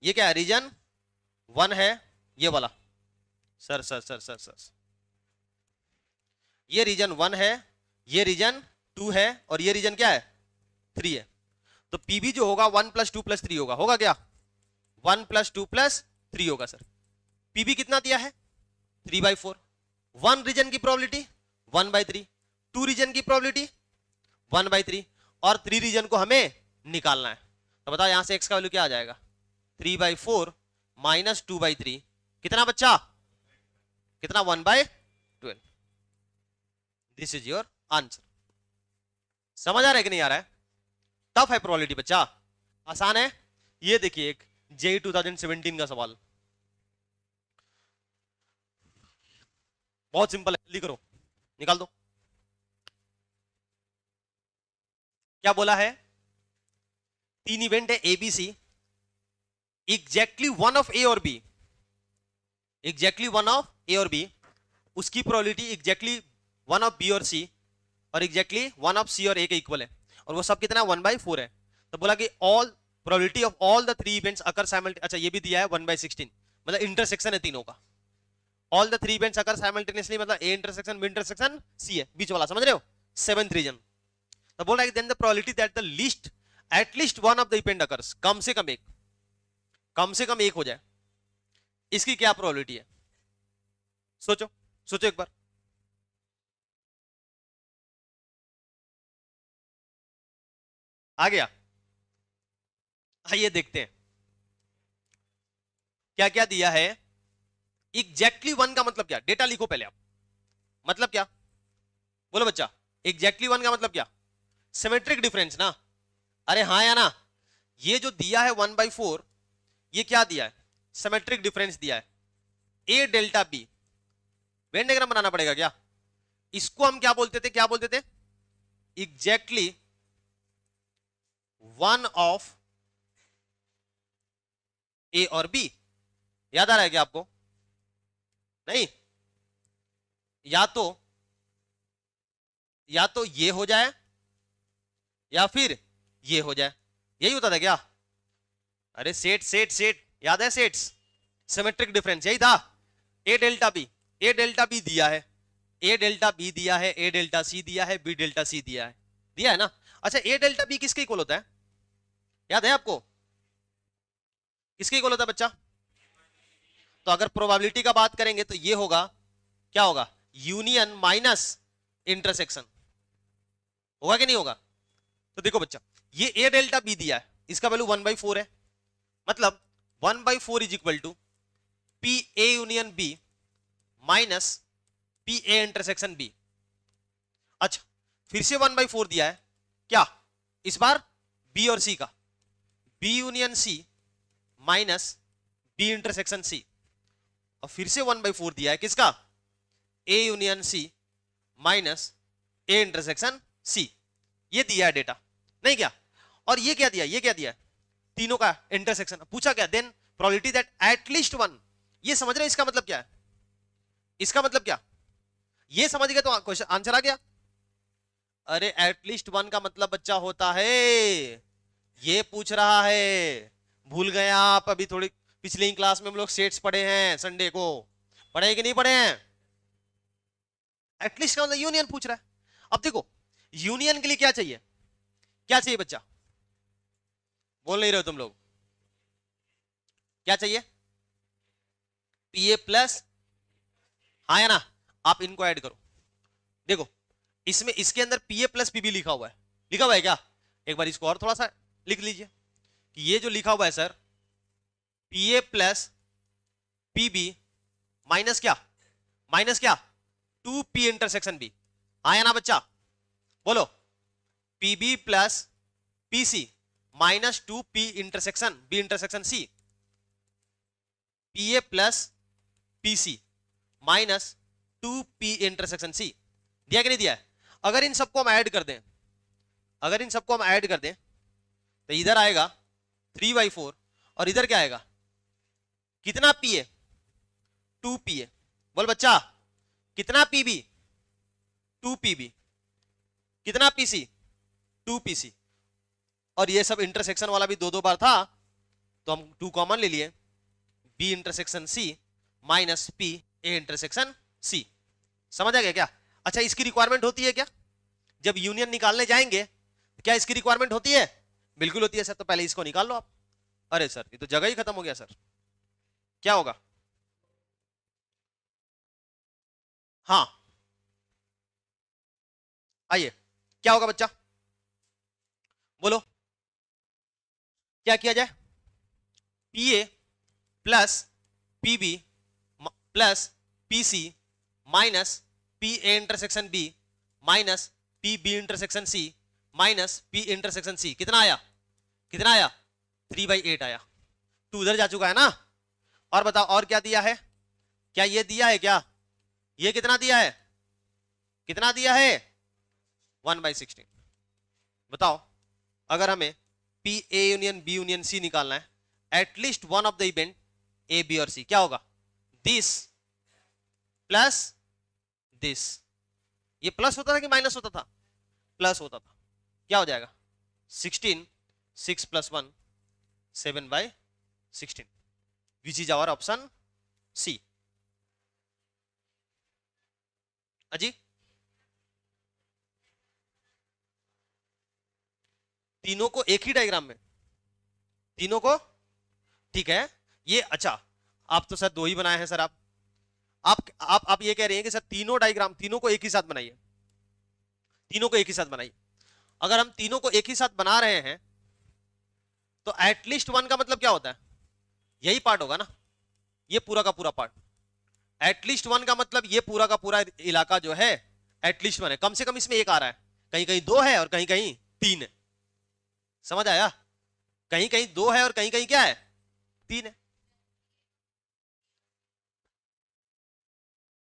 ये क्या है? रीजन 1 है ये वाला। Sir sir sir sir sir ये रीजन 1 है, ये रीजन 2 है, और ये रीजन क्या है? 3 है। तो पीबी जो होगा 1 + 2 + 3 होगा क्या? 1 + 2 + 3 होगा सर। पीबी कितना दिया है? 3/4। 1 रीजन की प्रोबेबिलिटी 1/3, 2 रीजन की प्रोबेबिलिटी 1/3, और 3 रीजन को हमें निकालना है। तो बताओ यहां से एक्स का वैल्यू क्या आ जाएगा? 3/4 - 2/3 कितना बच्चा? कितना? 1/12। This is your answer. समझ आ रहा है कि नहीं आ रहा है? टफ है प्रोबेबिलिटी बच्चा, आसान है? ये देखिए एक जेई 2017 का सवाल, बहुत सिंपल है, जल्दी करो, निकाल दो। क्या बोला है? 3 इवेंट है ABC, exactly one of A और B, exactly one of A और बी, उसकी probability exactly one of B और सी, और एग्जैक्टली वन ऑफ सी और ए के इक्वल है, और वो सब कितना? 1/4 है। तो बोला कि all probability of all the 3 events occur simultaneously, अच्छा ये भी दिया है 1/16, मतलब इंटरसेक्शन है तीनों का। All the 3 events occur simultaneously मतलब A intersection B intersection C है, बीच वाला, समझ रहे हो? 7th reason. तो बोल रहा है then the probability that the least at least one of the event occurs, कम से कम एक, कम से कम एक हो जाए, इसकी क्या प्रोबेबिलिटी है? सोचो सोचो एक बार। आ गया? आइए देखते हैं क्या क्या दिया है। एग्जैक्टली 1 का मतलब क्या? डेटा लिखो पहले आप, मतलब क्या? बोलो बच्चा, एग्जैक्टली 1 का मतलब क्या? सिमेट्रिक डिफरेंस ना? अरे हाँ या ना? ये जो दिया है 1/4, ये क्या दिया है? सिमेट्रिक डिफरेंस दिया है। ए डेल्टा बी, वेन डायग्राम बनाना पड़ेगा क्या? इसको हम क्या बोलते थे? क्या बोलते थे? एग्जैक्टली वन ऑफ ए और बी। याद आ रहा है क्या आपको? नहीं? या तो ये हो जाए या फिर ये हो जाए, यही होता था क्या? अरे सेट सेट सेट, याद है? सेट्स, सिमेट्रिक डिफरेंस यही था। ए डेल्टा बी, ए डेल्टा बी दिया है, ए डेल्टा बी दिया है, ए डेल्टा सी दिया है, बी डेल्टा सी दिया है ना? अच्छा ए डेल्टा बी किसके इक्वल होता है? याद है आपको? किसके इक्वल होता है बच्चा? तो अगर प्रोबेबिलिटी का बात करेंगे तो ये होगा, क्या होगा? यूनियन माइनस इंटरसेक्शन, होगा कि नहीं होगा? तो देखो बच्चा, ये ए डेल्टा बी दिया है, इसका वैल्यू 1/4 है, मतलब 1/4 is equal to P A union B minus P A intersection B. अच्छा फिर से 1/4 दिया है, क्या? इस बार बी और सी का, B union C minus B intersection C, और फिर से 1/4 दिया है किसका? A union C minus A intersection C. ये दिया है डेटा, नहीं क्या? और ये क्या दिया? ये क्या दिया है? तीनों का इंटरसेक्शन पूछा क्या? Then probability that at least one, ये समझ रहे हैं इसका मतलब क्या है? इसका मतलब क्या? ये समझ गए तो क्वेश्चन आंसर आ गया। अरे एटलीस्ट 1 का मतलब बच्चा होता है, ये पूछ रहा है, भूल गए आप? अभी थोड़ी पिछली क्लास में हम लोग सेट्स पढ़े हैं, संडे को पढ़े कि नहीं पढ़े हैं? एटलीस्ट का मतलब यूनियन पूछ रहा है। अब देखो यूनियन के लिए क्या चाहिए? क्या चाहिए बच्चा? बोल नहीं रहे हो तुम लोग? क्या चाहिए? पीए प्लस, हाँ या ना? आप इनको ऐड करो, देखो इसमें, इसके अंदर पीए प्लस पीबी लिखा हुआ है, लिखा हुआ है क्या? एक बार इसको और थोड़ा सा लिख लीजिए कि ये जो लिखा हुआ है sir, PA plus PB minus क्या? माइनस क्या? 2p इंटरसेक्शन बी, आया ना बच्चा? बोलो, PB plus PC minus 2p intersection B intersection C, PA plus PC minus 2p intersection C, दिया कि नहीं दिया है? अगर इन सबको हम ऐड कर दें अगर इन सबको हम ऐड कर दें तो इधर आएगा 3/4 और इधर क्या आएगा, कितना पी ए, 2 पी ए। बोल बच्चा, कितना पीबी, 2 पीबी, कितना पीसी, 2 पीसी। और ये सब इंटरसेक्शन वाला भी दो दो बार था तो हम 2 कॉमन ले लिए, B intersection C minus P A intersection C. समझ आ गया क्या? अच्छा, इसकी रिक्वायरमेंट होती है क्या जब यूनियन निकालने जाएंगे? क्या इसकी रिक्वायरमेंट होती है? बिल्कुल होती है सर। तो पहले इसको निकाल लो आप। अरे सर ये तो जगह ही खत्म हो गया सर, क्या होगा? हाँ आइए, क्या होगा बच्चा, बोलो क्या किया जाए? P A plus P B plus PC minus P A intersection B minus P B intersection C minus P intersection C. कितना आया, कितना आया? 3/8 आया। 2 उधर जा चुका है ना। और बताओ और क्या दिया है? क्या ये दिया है क्या? ये कितना दिया है, कितना दिया है? 1/16। बताओ, अगर हमें P A union B union C निकालना है, at least one of the event A B और सी, क्या होगा? This plus this. ये प्लस होता था कि माइनस होता था? प्लस होता था। क्या हो जाएगा? 16, 6 + 1 7/16, which is our option C. अजी तीनों को एक ही डायग्राम में, तीनों को, ठीक है ये। अच्छा आप तो सर 2 ही बनाए हैं सर। आप ये कह रहे हैं कि सर तीनों डायग्राम, तीनों को एक ही साथ बनाइए, तीनों को एक ही साथ बनाइए। अगर हम तीनों को एक ही साथ बना रहे हैं तो एटलीस्ट 1 का मतलब क्या होता है? यही पार्ट होगा ना, ये पूरा का पूरा पार्ट। एटलीस्ट 1 का मतलब ये पूरा का पूरा इलाका जो है एटलीस्ट 1 है। कम से कम इसमें एक आ रहा है, कहीं कहीं 2 है और कहीं कहीं 3 है। समझ आया? कहीं कहीं 2 है और कहीं कहीं क्या है, 3 है।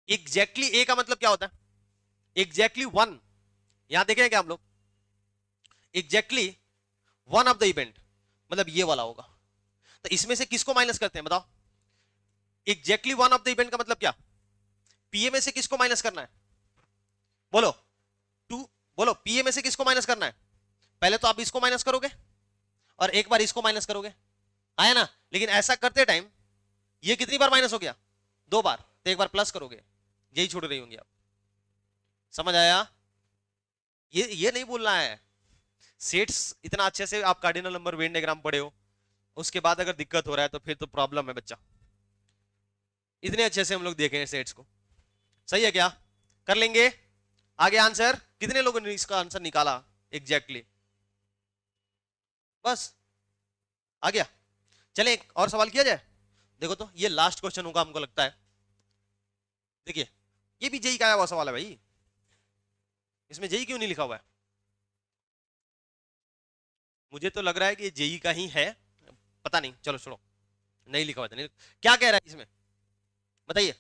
एग्जैक्टली ए का मतलब क्या होता है? एग्जैक्टली 1। यहां देखें क्या हम लोग, एग्जैक्टली 1 ऑफ द इवेंट मतलब ये वाला होगा। तो इसमें से किसको माइनस करते हैं बताओ? एग्जैक्टली 1 ऑफ द इवेंट का मतलब क्या? पीए में से किसको माइनस करना है? बोलो 2। बोलो पीए में से किसको माइनस करना है? पहले तो आप इसको माइनस करोगे और एक बार इसको माइनस करोगे, आया ना? लेकिन ऐसा करते टाइम ये कितनी बार माइनस हो गया? 2 बार। तो एक बार प्लस करोगे, यही छोड़ रही होंगी आप। समझ आया? ये नहीं बोलना है। सेट्स इतना अच्छे से आप कार्डिनल नंबर वेन डायग्राम पढ़े हो, उसके बाद अगर दिक्कत हो रहा है तो फिर तो प्रॉब्लम है बच्चा। इतने अच्छे से हम लोग देखे हैं सेट्स को। सही है क्या? कर लेंगे आगे। आंसर कितने लोगों ने इसका आंसर निकाला एग्जैक्टली? बस आ गया। चले एक और सवाल किया जाए। देखो तो ये लास्ट क्वेश्चन होगा हमको लगता है। देखिए ये भी जेई का आया हुआ सवाल है भाई, इसमें जेई क्यों नहीं लिखा हुआ है? मुझे तो लग रहा है कि जेई का ही है, पता नहीं, चलो छोड़ो, नहीं लिखा हुआ था। नहीं, क्या कह रहा है इसमें बताइए?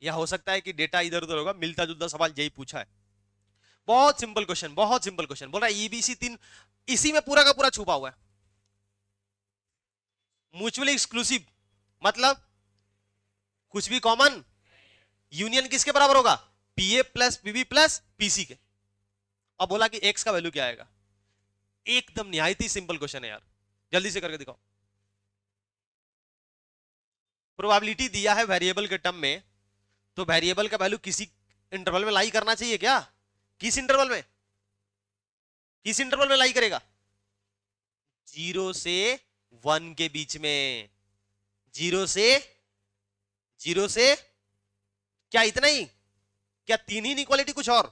यह हो सकता है कि डेटा इधर उधर होगा, मिलता जुलता सवाल जेई पूछा है। बहुत सिंपल क्वेश्चन, बहुत सिंपल क्वेश्चन। बोल रहा है ईबीसी 3 इसी में पूरा का पूरा छुपा हुआ है। म्यूचुअली एक्सक्लूसिव मतलब कुछ भी कॉमन, यूनियन किसके बराबर होगा? पीए प्लस पीबी प्लस पीसी के। अब बोला कि एक्स का वैल्यू क्या आएगा? एकदम निहायत ही सिंपल क्वेश्चन है यार, जल्दी से करके दिखाओ। प्रोबेबिलिटी दिया है वेरिएबल के टर्म में, तो वेरिएबल का वैल्यू किसी इंटरवल में लाई करना चाहिए क्या? किस इंटरवल में, किस इंटरवल में लाई करेगा? 0 से 1 के बीच में। 0 से, 0 से क्या इतना ही? क्या 3 ही इनइक्वालिटी कुछ और?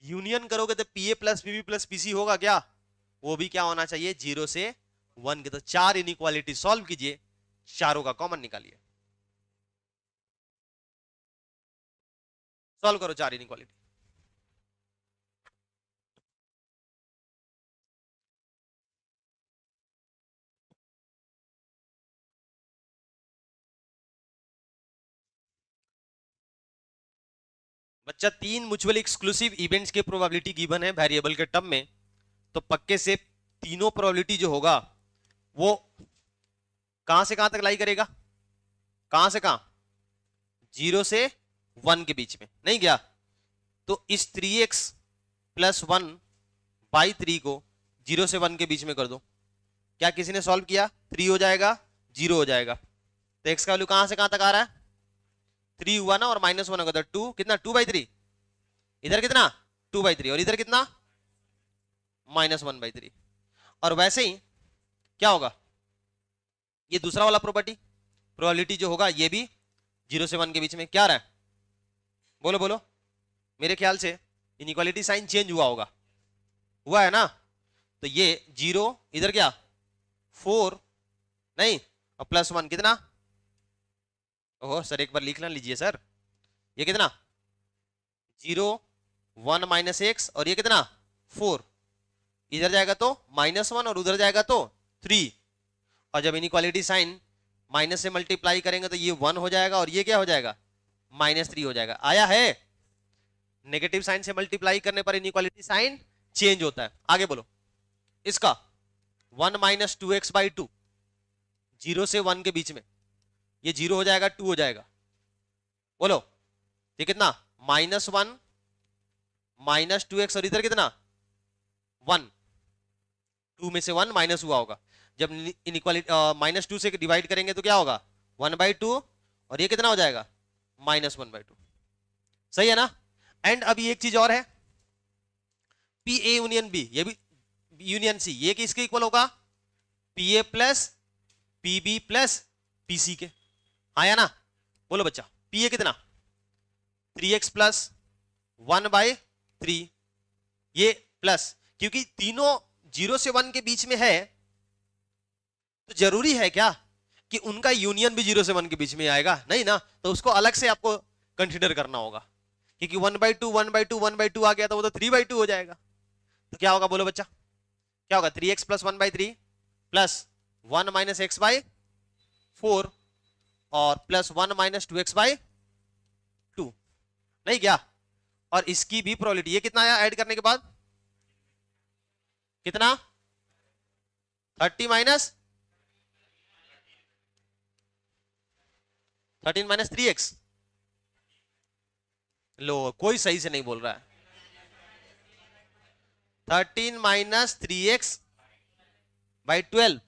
यूनियन करोगे तो पीए प्लस पीबी प्लस पीसी होगा क्या? वो भी क्या होना चाहिए? 0 से 1 के। तो 4 इनइक्वालिटी सॉल्व कीजिए, चारों का कॉमन निकालिए। सॉल्व करो 4 इनइक्वालिटी। बच्चा 3 म्यूचुअली एक्सक्लूसिव इवेंट्स के प्रोबेबिलिटी गिवन है वेरिएबल के टर्म में, तो पक्के से तीनों प्रोबेबिलिटी जो होगा वो कहां से कहां तक लाई करेगा, कहां से कहां, 0 से 1 के बीच में, नहीं क्या? तो इस 3x + 1/3 को 0 से 1 के बीच में कर दो। क्या किसी ने सॉल्व किया? 3 हो जाएगा, 0 हो जाएगा। तो x का वैल्यू कहां से कहां तक आ रहा है? 3 हुआ ना, और -1 होगा तो 2, कितना 2/3, इधर कितना 2/3, और इधर कितना -1/3। और वैसे ही क्या होगा, ये दूसरा वाला प्रोबेबिलिटी जो होगा ये भी 0 से 1 के बीच में क्या रहा है, बोलो बोलो। मेरे ख्याल से इनइक्वालिटी साइन चेंज हुआ होगा, हुआ है ना? तो ये 0 इधर क्या 4 नहीं, और +1 कितना, ओहो सर एक बार लिख ना लीजिए सर, ये कितना 0 1 - x, और ये कितना 4, इधर जाएगा तो -1 और उधर जाएगा तो 3, और जब इनइक्वालिटी साइन माइनस से मल्टीप्लाई करेंगे तो ये 1 हो जाएगा और ये क्या हो जाएगा -3 हो जाएगा। आया है? नेगेटिव साइन से मल्टीप्लाई करने पर इनइक्वालिटी साइन चेंज होता है। आगे बोलो, इसका 1 - 2x/2, 0 से 1 के बीच में, ये 0 हो जाएगा, 2 हो जाएगा, बोलो ये कितना -1 - 2x, और इधर कितना 1, 2 में से 1 माइनस हुआ होगा, जब इनइक्वालिटी -2 से डिवाइड करेंगे तो क्या होगा 1/2, और ये कितना हो जाएगा -1/2। सही है ना? एंड अभी एक चीज और है, PA यूनियन B, ये भी यूनियन C, ये किसके इक्वल होगा, PA + PB + PC के। आया ना? बोलो बच्चा, PA कितना 3x + 1/3, ये प्लस, क्योंकि तीनों 0 से 1 के बीच में है, तो जरूरी है क्या कि उनका यूनियन भी 0 से 1 के बीच में आएगा? नहीं ना, तो उसको अलग से आपको कंसीडर करना होगा, क्योंकि 1/2 1/2 1/2 आ गया तो वो तो 3/2 हो जाएगा। तो क्या होगा बोलो बच्चा, क्या होगा 3x + 1/3 + 1 - x/4 और +1 - 2x/2, नहीं क्या? और इसकी भी प्रोबेबिलिटी, ये कितना आया ऐड करने के बाद, कितना 13 - 3x। लो कोई सही से नहीं बोल रहा है, 13 - 3x/12,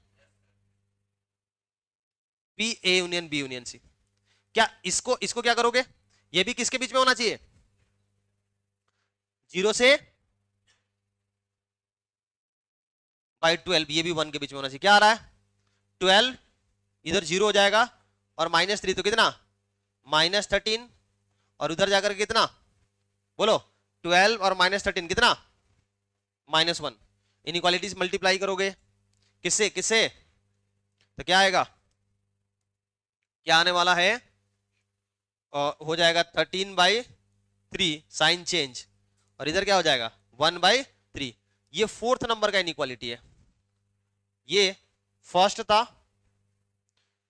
PA union B union C। क्या इसको क्या करोगे, ये भी किसके बीच में होना चाहिए, 0 से 12, ये भी 1 के बीच में होना चाहिए। क्या आ रहा है 12, इधर 0 हो जाएगा, और -3 तो कितना -13, और उधर जाकर कितना बोलो 12 और -13 कितना -1। इनइक्वालिटीज मल्टीप्लाई करोगे किससे किससे, तो क्या आएगा, क्या आने वाला है, हो जाएगा 13/3 साइन चेंज, और इधर क्या हो जाएगा 1/3। ये 4th नंबर का इनइक्वालिटी है, ये फर्स्ट था,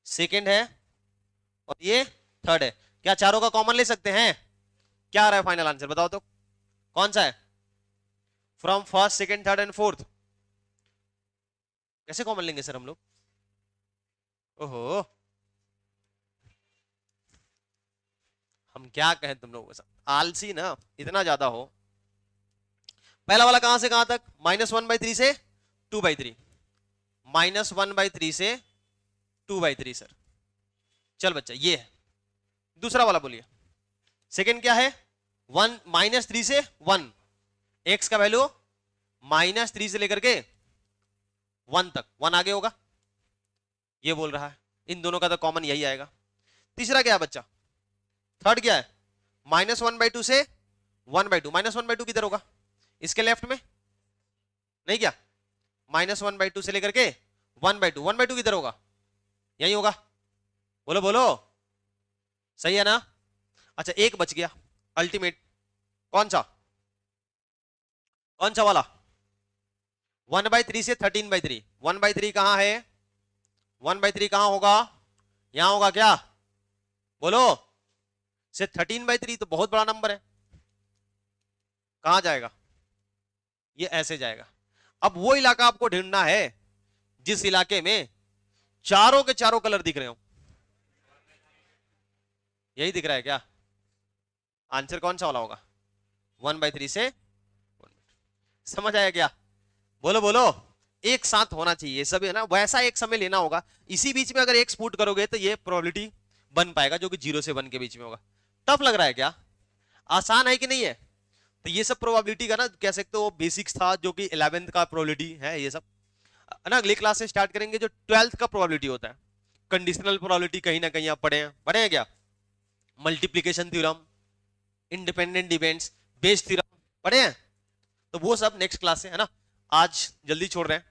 सेकंड है, और ये थर्ड है। क्या चारों का कॉमन ले सकते हैं? क्या आ रहा है फाइनल आंसर बताओ तो, कौन सा है, from first second third and fourth. कैसे कॉमन लेंगे सर हम लोग, ओहो हम क्या कहें तुम लोगों के साथ, आलसी ना इतना ज्यादा हो। पहला वाला कहां से कहां तक, -1/3 से 2/3, -1/3 से 2/3 सर। चल बच्चा ये है। दूसरा वाला बोलिए, सेकंड क्या है, 1 -3 से 1, x का वैल्यू -3 से लेकर के 1 तक, 1 आगे होगा, ये बोल रहा है। इन दोनों का तो कॉमन यही आएगा। तीसरा क्या है बच्चा, थर्ड क्या है, -1/2 से 1/2, -1/2 किधर होगा, इसके लेफ्ट में, नहीं क्या, -1/2 से लेकर के 1/2, 1/2 किधर होगा, यही होगा, बोलो बोलो, सही है ना? अच्छा एक बच गया अल्टीमेट, कौन सा वाला, 1/3 से 13/3, 1/3 कहां है, 1/3 कहां होगा, यहां होगा क्या, बोलो, से 13/3 तो बहुत बड़ा नंबर है, कहां जाएगा? ये ऐसे जाएगा। अब वो इलाका आपको ढूंढना है जिस इलाके में चारों के चारों कलर दिख रहे हो। यही दिख रहा है क्या? आंसर कौन सा वाला होगा? 1/3 से समझ आया क्या? बोलो बोलो। एक साथ होना चाहिए सब, है ना, वैसा एक समय लेना होगा। इसी बीच में अगर एक स्पूट करोगे तो ये प्रोबेबिलिटी बन पाएगा जो कि 0 से 1 के बीच में होगा। टफ लग रहा है क्या? आसान है कि नहीं है? तो ये सब प्रोबेबिलिटी का ना कह सकते हो बेसिक्स था, जो कि 11th का प्रोबेबिलिटी है ये सब, है ना। अगली क्लास से स्टार्ट करेंगे जो 12th का प्रोबेबिलिटी होता है। कंडीशनल प्रोबेबिलिटी कहीं ना कहीं आप पढ़े हैं क्या? Multiplication theorem, independent events, Bayes theorem पढ़े हैं? तो वो सब नेक्स्ट क्लास से, है ना। आज जल्दी छोड़ रहे हैं,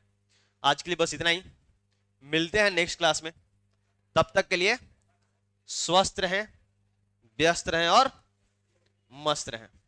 आज के लिए बस इतना ही। मिलते हैं नेक्स्ट क्लास में, तब तक के लिए स्वस्थ रहें, व्यस्त रहें और मस्त रहें।